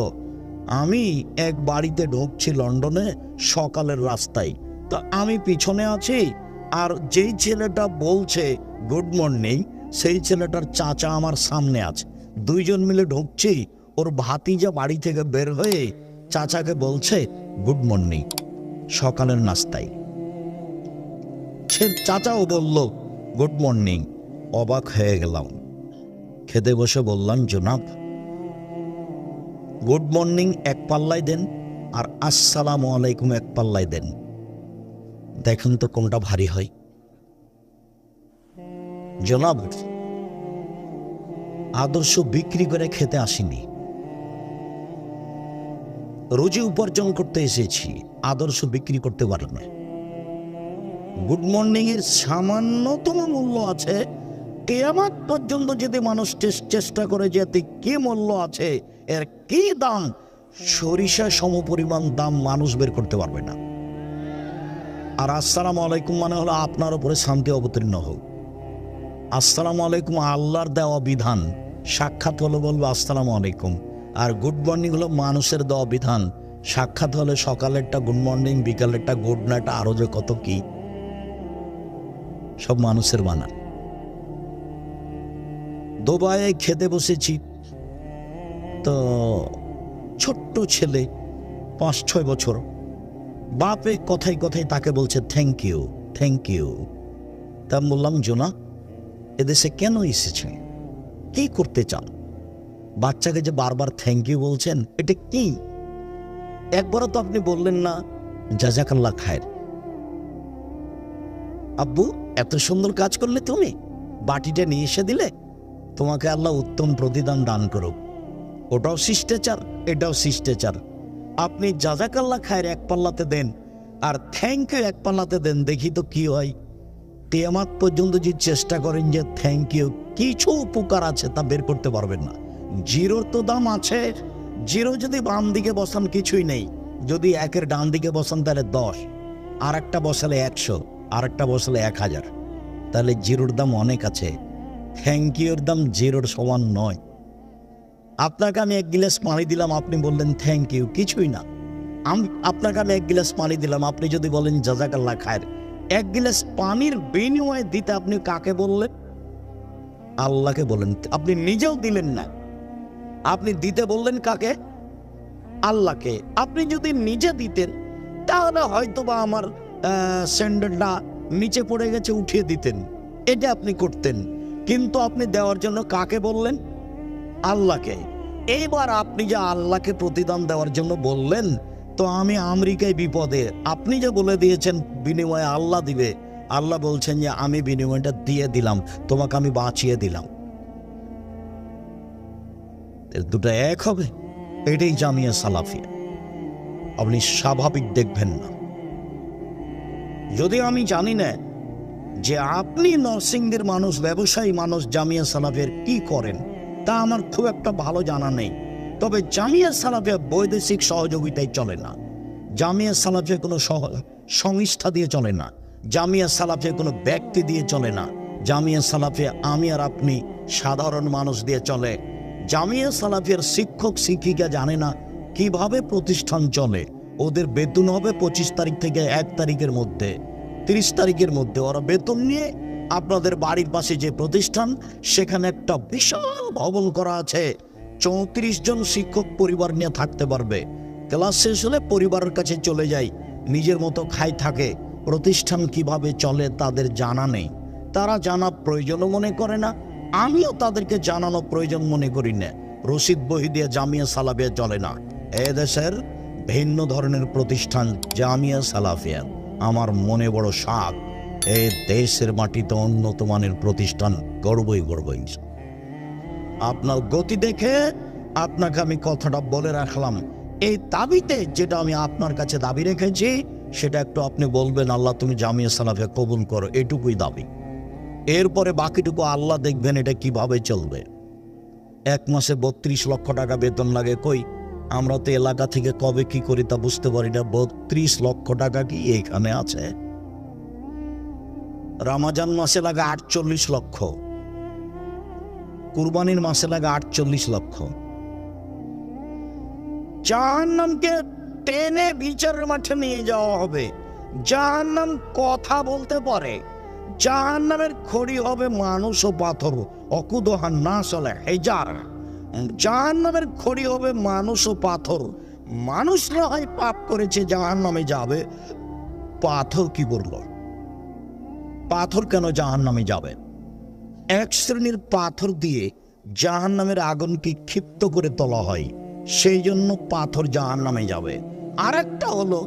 আমি এক বাড়িতে ঢুকছি লন্ডনে সকালের রাস্তায়, তো আমি পিছনে আছি, আর যেই ছেলেটা বলছে গুড মর্নিং, সেই ছেলেটার চাচা আমার সামনে আছে। দুইজন মিলে ঢুকছি, ওর ভাতিজা বাড়ি থেকে বের হয়ে চাচাকে বলছে গুড মর্নিং সকালের নাস্তায়। সে চাচাও বলল গুড মর্নিং। অবাক হয়ে গেলাম। খেতে বসে বললাম, জনাব গুড মর্নিং এক পাল্লায় দেন, আর আসসালামু আলাইকুম এক পাল্লায় দেন, দেখেন তো কোনটা ভারী হয়। জনাব আদর্শ বিক্রি করে খেতে আসিনি, রুজি উপার্জন করতে এসেছি, আদর্শ বিক্রি করতে পারে না। গুড মর্নিং এর সামান্যতম মূল্য আছে, কিয়ামত পর্যন্ত যদি মানুষ চেষ্টা করে যেতে কি মূল্য আছে, এর কি দাম, সরিষা সমপরিমাণ দাম মানুষ বের করতে পারবে না। আর আসসালামু আলাইকুম মানে হলো আপনার উপরে শান্তি অবতীর্ণ হোক। আসসালামু আলাইকুম আল্লাহর দেওয়া বিধান, সাক্ষাৎ হলো বলবো আসসালামু আলাইকুম। আর গুড মর্নিং হলো মানুষের দেওয়া বিধান, সাক্ষাৎ হলে সকালেরটা গুড মর্নিং, বিকালেরটা গুড নাইট, আরো যে কত কি, সব মানুষের বানান। দুবাইয়ে খেতে বসেছি, তো ছোট্ট ছেলে 5-6 বছর, বাপে কথায় কথায় তাকে বলছে থ্যাংক ইউ থ্যাংক ইউ। তা বললাম, জোনা এদেশে কেন এসেছেন, কি করতে চান? বাচ্চাকে যে বারবার থ্যাংক ইউ বলছেন, এটা কি? একবারও তো আপনি বললেন না জাযাকাল্লাহ খায়ের। আব্বু এত সুন্দর কাজ করলে, তুমি বাটিটা নিয়ে এসে দিলে, তোমাকে আল্লাহ উত্তম প্রতিদান দান করুক। ওটাও শিষ্টাচার, এটাও শিষ্টাচার। আপনি জাযাকাল্লাহ খায়ের এক পাল্লাতে দেন, আর থ্যাংক ইউ এক পাল্লাতে দেন, দেখি তো কি হয়। কিয়ামত পর্যন্ত যে চেষ্টা করেন যে থ্যাংক ইউ কিছু উপকার আছে তা বের করতে পারবেন না। জিরোর তো দাম আছে, জিরো যদি বাম দিকে বসান কিছুই নেই, যদি একের ডান দিকে বসান তাহলে 10, আর একটা বসালে 100, আর একটা বসালে 1000, তাহলে জিরোর দাম অনেক আছে। থ্যাংক ইউর দাম জিরোর সমান নয়। আপনাকে আমি 1 গ্লাস পানি দিলাম, আপনি বললেন থ্যাংক ইউ, কিছুই না। আপনাকে আমি 1 গ্লাস পানি দিলাম, আপনি যদি বলেন জাযাকাল্লাহ খায়ের, 1 গ্লাস পানির বিনিময়ে দিতে আপনি কাকে বললেন? আল্লাহকে বলেন। আপনি নিজেও দিলেন না, আপনি দিতে বললেন কাকে? আল্লাহকে। আপনি যদি নিজে দিতেন তাহলে হয়তো বা আমার স্যান্ডেলটা নিচে পড়ে গেছে উঠিয়ে দিতেন, এটা আপনি করতেন। কিন্তু আপনি দেওয়ার জন্য কাকে বললেন? আল্লাহকে। এইবার আপনি যে আল্লাহকে প্রতিদান দেওয়ার জন্য বললেন, তো আমি আমেরিকায় বিপদে, আপনি যে বলে দিয়েছেন বিনিময়ে আল্লাহ দিবে, আল্লাহ বলছেন যে আমি বিনিময়টা দিয়ে দিলাম, তোমাকে আমি বাঁচিয়ে দিলাম। দুটো এক হবে? এটাই জামিয়া সালাফিয়া। আপনি স্বাভাবিক দেখবেন না। যদি আমি জানি না যে আপনি নরসিংদীর মানুষ, ব্যবসায়ী মানুষ, জামিয়া সালাফিয়ার কি করেন তা আমার খুব একটা ভালো জানা নেই। তবে জামিয়া সালাফিয়া বৈদেশিক সহযোগিতায় চলে না, জামিয়া সালাফিয়া কোনো সংস্থা দিয়ে চলে না, জামিয়া সালাফিয়া কোনো ব্যক্তি দিয়ে চলে না, জামিয়া সালাফিয়া আমি আর আপনি সাধারণ মানুষ দিয়ে চলে। জামিয়া সালাফিয়ার শিক্ষক শিক্ষিকা জানে না কিভাবে প্রতিষ্ঠান চলে। ওদের বেতন হবে 25 তারিখ থেকে 1 তারিখের মধ্যে, 30 তারিখের মধ্যে ওরা বেতন নিয়ে আপনাদের বাড়ির পাশে যে প্রতিষ্ঠান, সেখানে একটা বিশাল ভবন করা আছে। 34 জন শিক্ষক পরিবার নিয়ে থাকতে পারবে। ক্লাস শেষ হলে পরিবারের কাছে চলে যায়, নিজের মতো খাই থাকে। প্রতিষ্ঠান কিভাবে চলে তাদের জানা নেই, তারা জানা প্রয়োজনও মনে করে না, আমিও তাদেরকে জানানো প্রয়োজন মনে করি না। রশিদ বহি দিয়ে জামিয়া সালাফিয়া চলে না। এদেশের ভিন্ন ধরনের প্রতিষ্ঠান জামিয়া সালাফিয়া। আমার মনে বড় শখ, এই দেশের মাটিতে উন্নত মানের প্রতিষ্ঠান গড়বই গড়বই। আপনার গতি দেখে আপনাকে আমি কথাটা বলে রাখলাম। এই দাবিতে যেটা আমি আপনার কাছে দাবি রেখেছি, সেটা একটু আপনি বলবেন, আল্লাহ তুমি জামিয়া সালাফিয়া কবুল করো, এটুকুই দাবি। এরপরে বাকিটুকু আল্লাহ দেখবেন এটা কিভাবে চলবে। 1 মাসে 32 লক্ষ টাকা বেতন লাগে, কই আমরা তো এলাকা থেকে কবে কি করি তা বুঝতে পারি না। 32 লক্ষ টাকা কি এখানে আছে? রমজান মাসে লাগে 48 লক্ষ, কুরবানির মাসে লাগে 48 লক্ষ। জাহান্নামকে টেনে বিচারের মাঠে নিয়ে যাওয়া হবে। জাহান্নাম কথা বলতে পারে। জাহান্নামের খড়ি হবে মানুষ ও পাথর। অকুদহান না চলে হেজার। জাহান্নামের খড়ি হবে মানুষ ও পাথর। মানুষরা হয় পাপ করেছে, জাহান্নামে যাবে। পাথর কি করল? পাথর কেন জাহান্নামে যাবে? এক শ্রেণীর পাথর দিয়ে জাহান্নামের আগুনকে ক্ষিপ্ত করে তোলা হয়, সেই জন্য পাথর জাহান্নামে যাবে। আর একটা হলো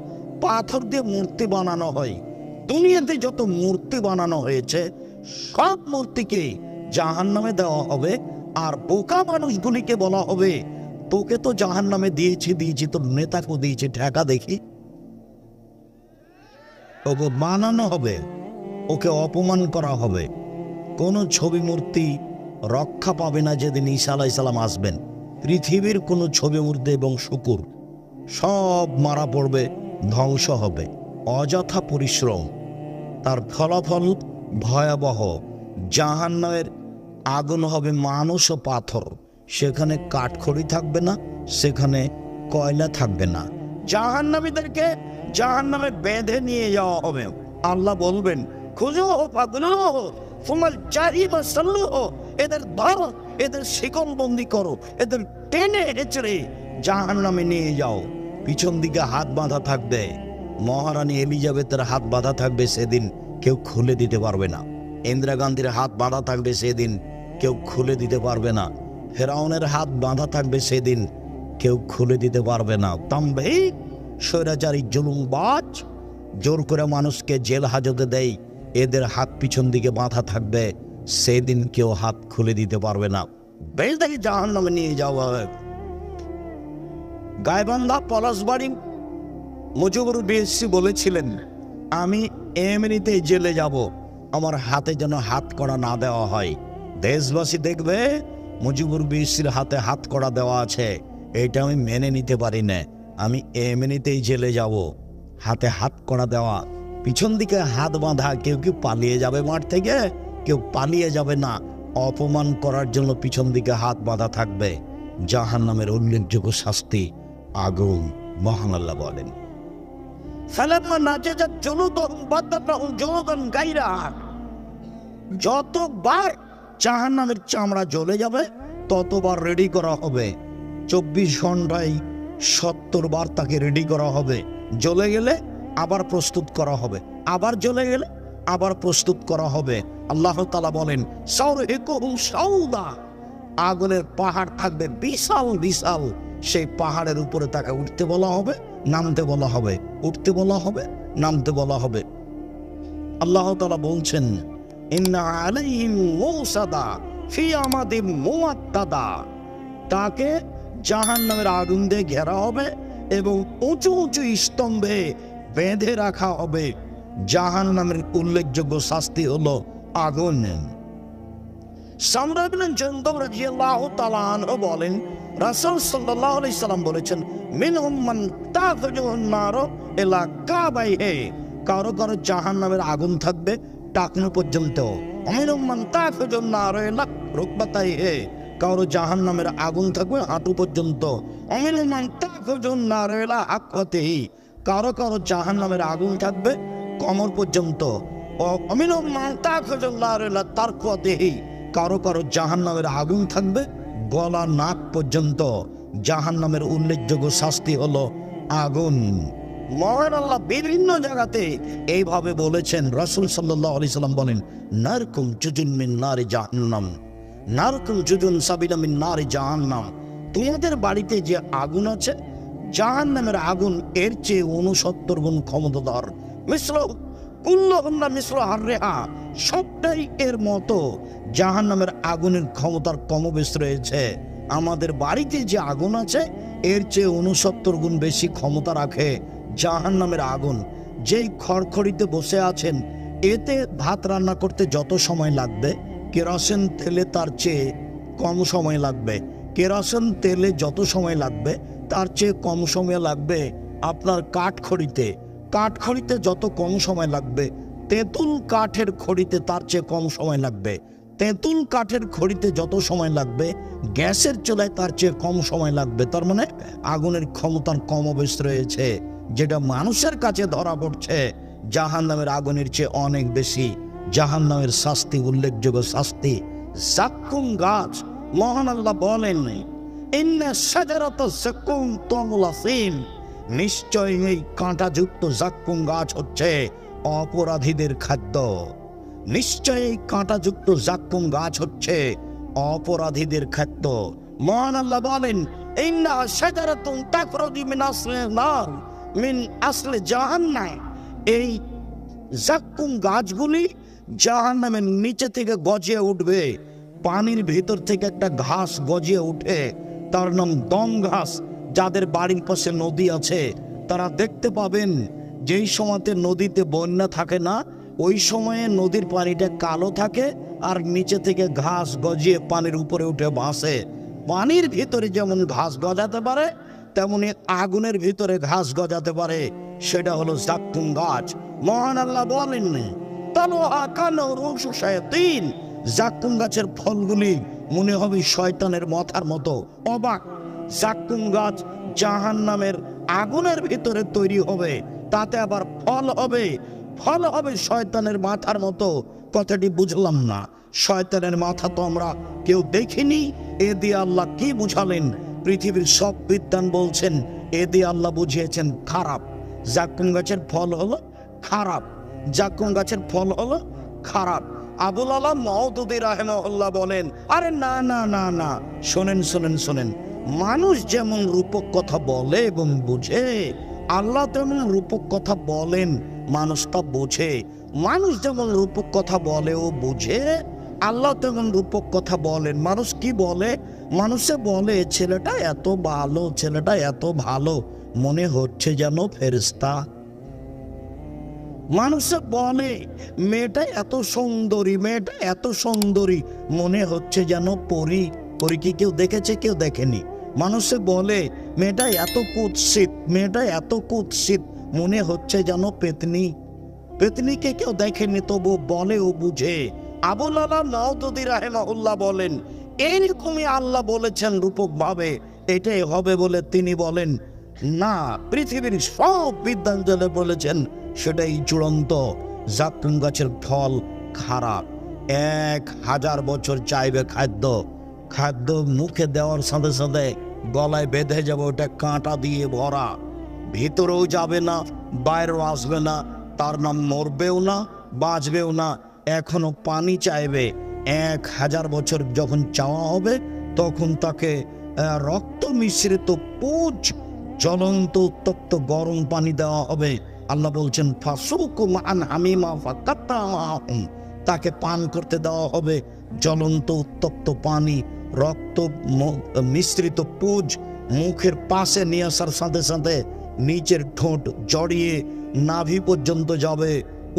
পাথর দিয়ে মূর্তি বানানো হয়। দুনিয়াতে যত মূর্তি বানানো হয়েছে সব মূর্তিকে জাহান্নামে দেওয়া হবে। আর বোকা মানুষগুলিকে বলা হবে, তোকে তো জাহান্নামে দিয়েছি, তোর নেতাকে দিয়েছি, ঠেকা দেখি। ওকে বানানো হবে, ওকে অপমান করা হবে। কোনো ছবি মূর্তি রক্ষা পাবে না যেদিন ঈসা আলাইহিস সালাম আসবেন। পৃথিবীর কোনো ছবি মূর্তি এবং শুকুর সব মারা পড়বে, ধ্বংস হবে। অযথা পরিশ্রম, তার ফলাফল ভয়াবহ। জাহান্নামের আগুন হবে মানুষ ও পাথর। সেখানে কাঠখড়ি থাকবে না, সেখানে কয়লা থাকবে না। জাহান্নামীদেরকে জাহান্নামে বেঁধে নিয়ে যাওয়া হবে। আল্লাহ বলবেন, খুঁজো পাগলো তোমার জাহিমা সাল্লু, এদের ধরো, এদের শিকল বন্দি করো, এদের টেনে হেঁচড়ে জাহান্নামে নিয়ে যাও। পিছন দিকে হাত বাঁধা থাকবে। মহারানী এলিজাবেথের হাত বাঁধা থাকবে, সেদিন কেউ খুলে দিতে পারবে না। ইন্দিরা গান্ধীর হাত বাঁধা থাকবে, সেদিন কেউ খুলে দিতে পারবে না। ফেরাউনের হাত বাঁধা থাকবে, সেদিন কেউ খুলে দিতে পারবে না। তাম্ভিক স্বৈরাচারী জুলুমবাজ জোর করে মানুষকে জেল হাজতে দেয়, এদের হাত পিছন দিকে বাঁধা থাকবে, সেদিন কেউ হাত খুলে দিতে পারবে না। বেঁধে জাহান্নামে নিয়ে যাওয়া হবে। গাইবান্ধা পলাশবাড়ি মুজিবুর বিএসসি বলেছিলেন, আমি এমনিতেই জেলে যাব, আমার হাতে যেন হাত কড়া না দেওয়া হয়। দেশবাসী দেখবে মুজিবুর বিএসসির হাতে হাত কড়া দেওয়া আছে, এটা আমি মেনে নিতে পারি না। আমি এমনিতেই জেলে যাব, হাতে হাত কড়া দেওয়া, পিছন দিকে হাত বাঁধা। কেউ কি পালিয়ে যাবে মাঠ থেকে? কেউ পালিয়ে যাবে না। অপমান করার জন্য পিছন দিকে হাত বাঁধা থাকবে। জাহান্নামের উল্লেখযোগ্য শাস্তি আগুন। মহান আল্লাহ বলেন, যতবার জাহান্নামের চামড়া জ্বলে যাবে ততবার রেডি করা হবে। 24 ঘন্টায় 70 বার তাকে রেডি করা হবে। জ্বলে গেলে আবার প্রস্তুত করা হবে, আবার জ্বলে গেলে আবার প্রস্তুত করা হবে। আল্লাহ তাআলা বলেন, সাউদা, আগুনের পাহাড় থাকবে বিশাল বিশাল। সেই পাহাড়ের উপরে তাকে উঠতে বলা হবে, নামতে বলা হবে, উঠতে বলা হবে, নামতে বলা হবে। আল্লাহ তাআলা বলছেন, ইন্না আলাইহিম মুসাদা ফি আমাদিম মুআত্তাদা, তাকে জাহান্নামের আগুন দিয়ে ঘেরা হবে এবং উঁচু উঁচু স্তম্ভে বেঁধে রাখা হবে। জাহান্নামের উল্লেখযোগ্য শাস্তি হলো আগুন। সামরা ইবনে জুনদুব রাদিয়াল্লাহু তাআলা আনহু বলেন, রাসূল সাল্লাল্লাহু আলাইহি সাল্লাম বলেছেন, মিনহুম মান তাফজুন নার ইলা কাবাইহি, কারো কারো জাহান্নামের আগুন থাকবে টাকনু পর্যন্ত। মিনহুম মান তাফজুন নার ইলা রুকবাতাইহি, কারো জাহান্নামের আগুন থাকবে হাঁটু পর্যন্ত। মিনহুম মান তাফজুন নার ইলা আকাতিহি, কারো কারো জাহান্নামের আগুন থাকবে কোমর পর্যন্ত। অমিনম মাতা খোঁজল্লাহ তার দেহি, কারো কারো জাহান্নামের আগুন থাকবে গলা নাক পর্যন্ত। জাহান্নামের উল্লেখযোগ্য শাস্তি হলো আগুন। মহান আল্লাহ বিভিন্ন জায়গাতে এইভাবে বলেছেন। রাসূল সাল্লাল্লাহু আলাইহি সাল্লাম বলেন, নারকুম জুজুন মিন নারি জাহান্নাম, নারকুম জুজুন সাবিলা মিন নারি জাহান্নাম। তোমাদের বাড়িতে যে আগুন আছে, জাহান্নামের আগুন এর চেয়ে 69 গুণ ক্ষমতাধর। মিশ্র কুল্লুহুন্না মিশ্র হাররেহা, সবটাই এর মতো। জাহান্নামের আগুনের ক্ষমতার কমবেশ রয়েছে। আমাদের বাড়িতে যে আগুন আছে এর চেয়ে 69 গুণ বেশি ক্ষমতা রাখে জাহান্নামের আগুন। যেই খড়খড়িতে বসে আছেন, এতে ভাত রান্না করতে যত সময় লাগবে, কেরোসিন তেলে তার চেয়ে কম সময় লাগবে। কেরোসিন তেলে যত সময় লাগবে তার চেয়ে কম সময় লাগবে আপনার কাঠখড়িতে। কাঠখড়িতে যত কম সময় লাগবে, তেঁতুল কাঠের খড়িতে তার চেয়ে কম সময় লাগবে। তেঁতুল কাঠের খড়িতে যত সময় লাগবে, গ্যাসের চুলায় তার চেয়ে কম সময় লাগবে। তার মানে আগুনের ক্ষমতার কমবেশ রয়েছে, যেটা মানুষের কাছে ধরা পড়ছে জাহান্নামের আগুনের চেয়ে অনেক বেশি। জাহান্নামের শাস্তি, উল্লেখযোগ্য শাস্তি জাক্কুম গাছ। মহান আল্লাহ বলেন, ইন্না শাজারাতা জাক্কুম তুমুল আসিম, নিশ্চয় এই কাঁটাযুক্ত জাক্কুম গাছ হচ্ছে অপরাধীদের খাদ্য। নিশ্চয় এই কাঁটাযুক্ত জাক্কুম গাছ হচ্ছে অপরাধীদের খাদ্য। মহান আল্লাহ বলেন, ইন্না শাজারাতুন তাখরুজু মিন আসলিন নার মিন আসলি জাহান্নাম, এই জাক্কুম গাছগুলি জাহান্নামের নিচে থেকে গজিয়ে উঠবে। পানির ভিতর থেকে একটা ঘাস গজিয়ে উঠে, তার নাম দম ঘাস। যাদের বাড়ির পাশে নদী আছে তারা দেখতে পাবেন, যেই সময়তে নদীতে বন্যা থাকে না, ওই সময়ে নদীর পানিটা কালো থাকে আর নিচে থেকে ঘাস গজিয়ে পানির উপরে উঠে ভাসে। পানির ভিতরে যেমন ঘাস গজাতে পারে, তেমনি আগুনের ভিতরে ঘাস গজাতে পারে, সেটা হলো জাক্কুম গাছ। মহান আল্লাহ বলেন, তালুহা কানু রুশু শায়াতিন, জাক্কুম গাছের ফলগুলি মনে হবে শয়তানের মাথার মতো। অবাক! জাক্কুম গাছ জাহান্নামের আগুনের ভিতরে তৈরি হবে, তাতে আবার ফল হবে, ফল হবে শয়তানের মাথার মতো। কথাটি বুঝলাম না। শয়তানের মাথা তো আমরা কেউ দেখিনি, এ দিয়ে আল্লাহ কি বুঝালেন? পৃথিবীর সব বিদ্বান বলছেন এ দিয়ে আল্লাহ বুঝিয়েছেন খারাপ। জাক্কুম গাছের ফল হলো খারাপ, জাক্কুম গাছের ফল হলো খারাপ। আবুল আলাম মওদুদী রাহিমাহুল্লাহ বলেন, আরে না না না না, শোনেন শোনেন শোনেন, মানুষ যেমন রূপক কথা বলে এবং বুঝে, আল্লাহ তেমন রূপক কথা বলেন, মানুষ তা বোঝে। মানুষ যেমন রূপক কথা বলে ও বুঝে, আল্লাহ তেমন রূপক কথা বলেন। মানুষ কি বলে? মানুষে বলে, ছেলেটা এত ভালো, ছেলেটা এত ভালো, মনে হচ্ছে যেন ফেরেশতা। মানুষে বলে, মেয়েটা এত সুন্দরী, মেয়েটা এত সুন্দরী, মনে হচ্ছে যেন পরী। পরী কি কেউ দেখেছে? কেউ দেখেনি। মানুষে বলে, মেয়েটা এত কুৎসিত, মেয়েটা এত কুৎসিত, মনে হচ্ছে যেন পেতনি। পেতনিকে কেউ দেখেনি, তবু বলে ও বুঝে। আবুল আলাম মওদুদী রাহিমাহুল্লাহ বলেন, এইরকমই আল্লাহ বলেছেন রূপক ভাবে, এটাই হবে বলে তিনি বলেন না। পৃথিবীর সব বিদ্বান বলেছেন সেটাই চূড়ান্ত। জাক্কুম গাছের ফল খারাপ। 1000 বছর চাইবে খাদ্য, খাদ্য মুখে দেওয়ার সাথে সাথে গলায় বেঁধে যাবে, ওটা কাঁটা দিয়ে ভরা, ভিতরেও যাবে না, বাইরেও আসবে না, তার নাম মরবেও না, বাঁচবেও না, এখনো পানি চাইবে। 1000 বছর যখন চাওয়া হবে, তখন তাকে রক্ত মিশ্রিত পুজ, জ্বলন্ত উত্তপ্ত গরম পানি দেওয়া হবে। আল্লাহ বলছেন, ফাসুকুম আন হামিমা ফাকাত্তামাহুম, তাকে পান করতে দেওয়া হবে জ্বলন্ত উত্তপ্ত পানি, রক্ত মিশ্রিত পুজ মুখের পাশে নিয়ে আসার সাথে সাথে নিচের ঠোঁট জড়িয়ে নাভি পর্যন্ত যাবে,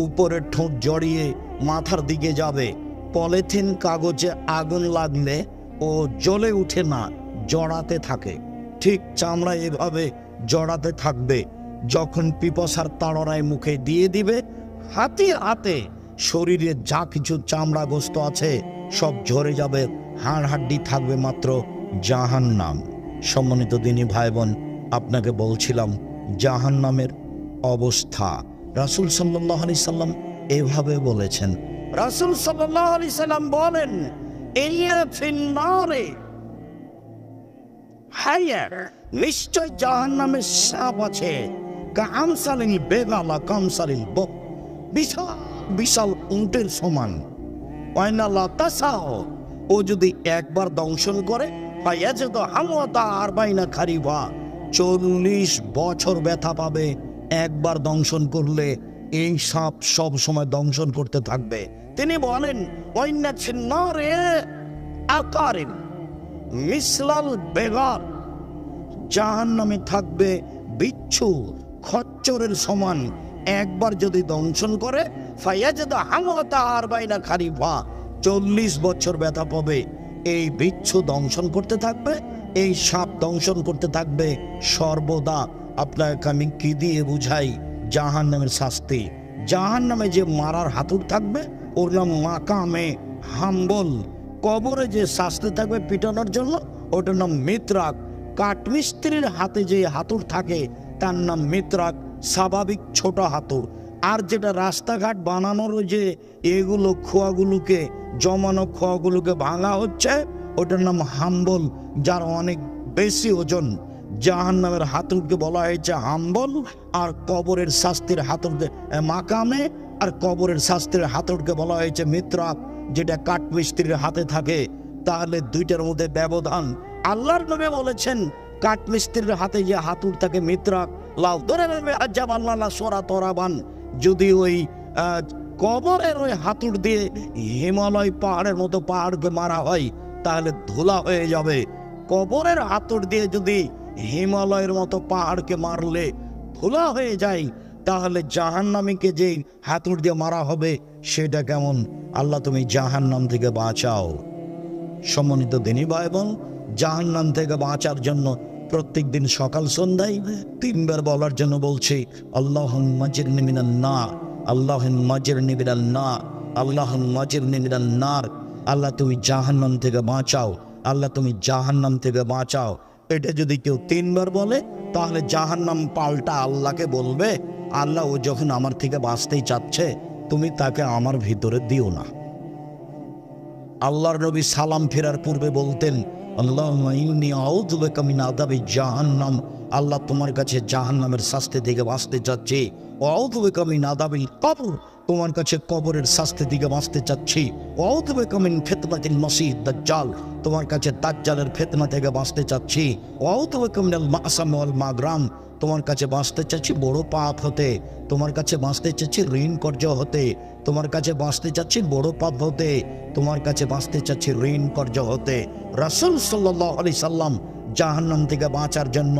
উপরের ঠোঁট জড়িয়ে মাথার দিকে যাবে। পলিথিন কাগজে আগুন লাগলে ও জ্বলে উঠে না, জড়াতে থাকে। ঠিক চামড়া এভাবে জড়াতে থাকবে। যখন পিপাসার তাড়নায় মুখে দিয়ে দিবে, হাতে হাতে শরীরে যা কিছু চামড়া গোস্ত আছে সব ঝরে যাবে, হাড় হাড্ডি থাকবে মাত্র জাহান্নাম। সম্মানিত দিনী ভাই বোন, আপনাকে বলছিলাম জাহান্নামের অবস্থা। রাসূল সাল্লাল্লাহু আলাইহি সাল্লাম এভাবে বলেছেন। রাসূল সাল্লাল্লাহু আলাইহি সাল্লাম বলেন, ইয়া ফিন্নারে হায়া, নিশ্চয় জাহান্নামে সাপ আছে, কামসালিল বেগালা কামসালিল বক, বিশাল বিশাল উটের সমান। ওয়াইনাল্লাহ তাসাও, ও যদি একবার দংশন করে ফায়াজিদু হামওয়াতা আরবাইনা খারিফা, 40 বছর ব্যথা পাবে। একবার দংশন করলে এই সাপ সব সময় দংশন করতে থাকবে। তিনি বলেন, ওয়াইন্না ছিন্নারে আকারিন মিসলাল বেগার, জাহান্নামে থাকবে বিচ্ছু খচ্চরের সমান। একবার যদি দংশন করে ফায়াজিদু হামওয়াতা আরবাইনা খারিফা, 40 বছর ব্যথা পাবে। এই বিচ্ছু দংশন করতে থাকবে, এই সাপ দংশন করতে থাকবে সর্বদা। আপনাকে আমি কি দিয়ে বুঝাই জাহান্নামের শাস্তি? জাহান্নামে যে মারার হাতুড় থাকবে ওর নাম মাকামে হাম্বল। কবরে যে শাস্তি থাকবে পিটানোর জন্য ওটার নাম মিত্রাক। কাঠমিস্ত্রির হাতে যে হাতুড় থাকে তার নাম মিত্রাক, স্বাভাবিক ছোট হাতুড়। আর যেটা রাস্তাঘাট বানানোর যে এগুলো খোয়াগুলোকে জমানো খোয়াগুলোকে ভাঙা হচ্ছে ওটার নাম হাম্বল, যার অনেক বেশি ওজন। জাহান্নামের হাতুড়কে বলা হয়েছে হাম্বল, আর কবরের শাস্তির হাতুড়কে মাকামে, আর কবরের শাস্তির হাতুড়কে বলা হয়েছে মিত্রাক, যেটা কাঠমিস্ত্রির হাতে থাকে। তাহলে দুইটার মধ্যে ব্যবধান। আল্লাহর নবী বলেছেন কাঠমিস্ত্রির হাতে যে হাতুড় থাকে মিত্রাক, লাউ ধরে আজাব আল্লাহ সোরা তরাবান, যদি ওই কবরের ওই হাতুড় দিয়ে হিমালয় পাহাড়ের মতো পাহাড়কে মারা হয় তাহলে ধুলা হয়ে যাবে। কবরের হাতুড় দিয়ে যদি হিমালয়ের মতো পাহাড়কে মারলে ধুলা হয়ে যায়, তাহলে জাহান্নামীকে যে হাতুড় দিয়ে মারা হবে সেটা কেমন? আল্লাহ তুমি জাহান্নাম থেকে বাঁচাও। সম্মানিত দিনী ভাই বোন, জাহান্নাম থেকে বাঁচার জন্য প্রত্যেক দিন সকাল সন্ধ্যায় 3 বার বলার জন্য বলছি, আল্লাহুম্মা জিরনি মিনান নার, আল্লাহুম্মা জিরনি মিনান নার, আল্লাহুম্মা জিরনি মিনান নার। আল্লাহ তুমি জাহান্নাম থেকে বাঁচাও, আল্লাহ তুমি জাহান্নাম থেকে বাঁচাও। এটা যদি কেউ 3 বার বলে তাহলে জাহান্নাম পাল্টা আল্লাহকে বলবে, আল্লাহ ও যখন আমার থেকে বাঁচতেই চাচ্ছে তুমি তাকে আমার ভিতরে দিও না। আল্লাহর নবী সালাম ফেরার পূর্বে বলতেন, আল্লাহুম্মা ইন্নী আউযু বিকা মিন আযাবি জাহান্নাম, আল্লাহ তোমার কাছে জাহান্নামের শাস্তি থেকে বাঁচতে চাচ্ছি। ওয়া আউযু বিকা মিন আযাবিল কবর, তোমার কাছে কবরের শাস্তি থেকে বাঁচতে চাচ্ছি। ওয়া আউযু বিকা মিন ফিতনাতিল মাসীহ দাজ্জাল, তোমার কাছে দাজ্জালের ফিতনা থেকে বাঁচতে চাচ্ছি। ওয়া আউযু বিকা মিনাল মা'সাম ওয়াল মাগরাম, তোমার কাছে বাঁচতে চাচ্ছি বড় পাপ হতে, তোমার কাছে বাঁচতে চাচ্ছি ঋণ কর্জ হতে, তোমার কাছে বাঁচতে চাচ্ছি বড় পাপ হতে, তোমার কাছে বাঁচতে চাচ্ছি ঋণ কর্জ হতে। রাসূল সাল্লাল্লাহু আলাইহি সাল্লাম জাহান্নাম থেকে বাঁচার জন্য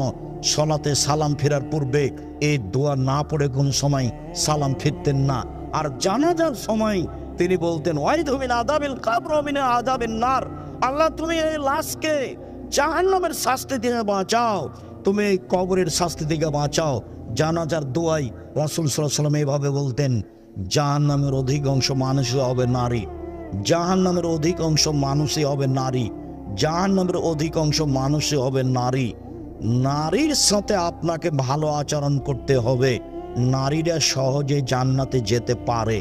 সলাতে সালাম ফেরার পূর্বে এই দোয়া না পড়ে কোন সময় সালাম ফিরতেন না। আর জানাজার সময় তিনি বলতেন, ওয়াইদু মিন আযাবিল কবর ওয়া মিন আযাবিন নার, আল্লাহ তুমি এই লাশকে জাহান্নামের শাস্তি থেকে বাঁচাও, তুমি এই কবরের শাস্তি থেকে বাঁচাও। জানাজার দোয়াই রাসূল সাল্লাল্লাহু আলাইহি সাল্লাম এভাবে বলতেন, জাহান্নামের অধিকাংশ মানুষই হবে নারী, জাহান্নামের অধিকাংশ মানুষই হবে নারী, জাহান্নামের অধিকাংশ মানুষই হবে নারী। নারীর সাথে আপনাকে ভালো আচরণ করতে হবে। নারীরা সহজে জান্নাতে যেতে পারে,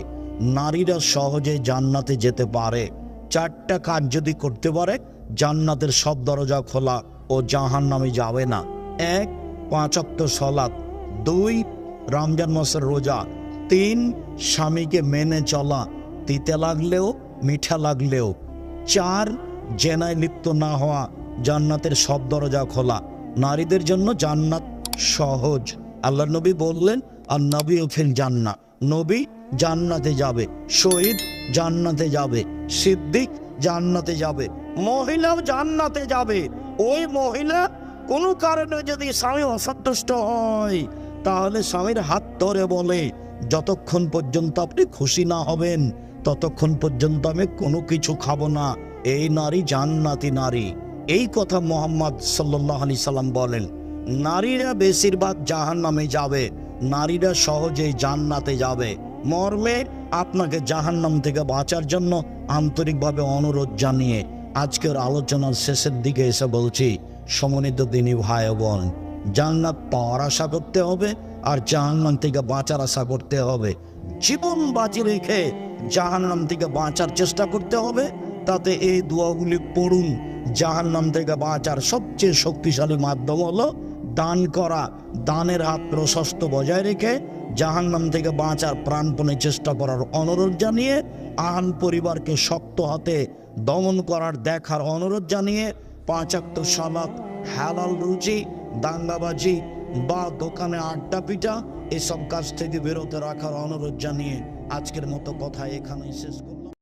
নারীরা সহজে জান্নাতে যেতে পারে। 4টা কাজ যদি করতে পারে জান্নাতের সব দরজা খোলা, ও জাহান্নামে যাবে না। 1 5 ওয়াক্ত সালাত, 2 রমজান মাসের রোজা, 3 স্বামীকে মেনে চলা, তিতে লাগলেও মিঠা লাগলেও, 4 জেনায় লিপ্ত না হওয়া, জান্নাতের সব দরজা খোলা। নারীদের জন্য জান্নাত সহজ। আল্লাহ নবী বললেন, আর নবী ফিল জান্নাত, নবী জান্নাতে যাবে, শহীদ জান্নাতে যাবে, সিদ্দিক জান্নাতে যাবে, মহিলাও জান্নাতে যাবে। ওই মহিলা কোনো কারণে যদি স্বামী অসন্তুষ্ট হয় তাহলে স্বামীর হাত ধরে বলে, যতক্ষণ পর্যন্ত আপনি খুশি না হবেন ততক্ষণ পর্যন্ত আমি কোনো কিছু খাবো না। এই নারী জান্নাতি নারী। এই কথা মুহাম্মদ সাল্লাল্লাহু আলাইহি সাল্লাম বলেন। নারীরা বেশিরভাগ জাহান্নামে যাবে, নারীরা সহজেই জান্নাতে যাবে। মর্মে আপনাকে জাহান্নাম থেকে বাঁচার জন্য আন্তরিকভাবে অনুরোধ জানিয়ে আজকের আলোচনার শেষের দিকে এসে বলছি, সম্মানিত দিনী ভাই বোন, জান্নাত পাওয়ার আশা করতে হবে আর জাহান্নাম থেকে বাঁচার আশা করতে হবে। জীবন বাজি রেখে জাহান্নাম থেকে বাঁচার চেষ্টা করতে হবে। তাতে এই দোয়াগুলি পড়ুন। জাহান্নাম থেকে বাঁচার সবচেয়ে শক্তিশালী মাধ্যম হলো দান করা। দানের হাত প্রশস্ত বজায় রেখে জাহান্নাম থেকে বাঁচার প্রাণপণে চেষ্টা করার অনুরোধ জানিয়ে, আহান পরিবারকে শক্ত হাতে দমন করার দেখার অনুরোধ জানিয়ে, 5 ওয়াক্ত সালাত, হালাল রুজি, দাঙ্গাবাজি বা দোকানে আড্ডা পিটা এসব কাজ থেকে বিরত রাখার অনুরোধ জানিয়ে আজকের মতো কথা এখানেই শেষ করব।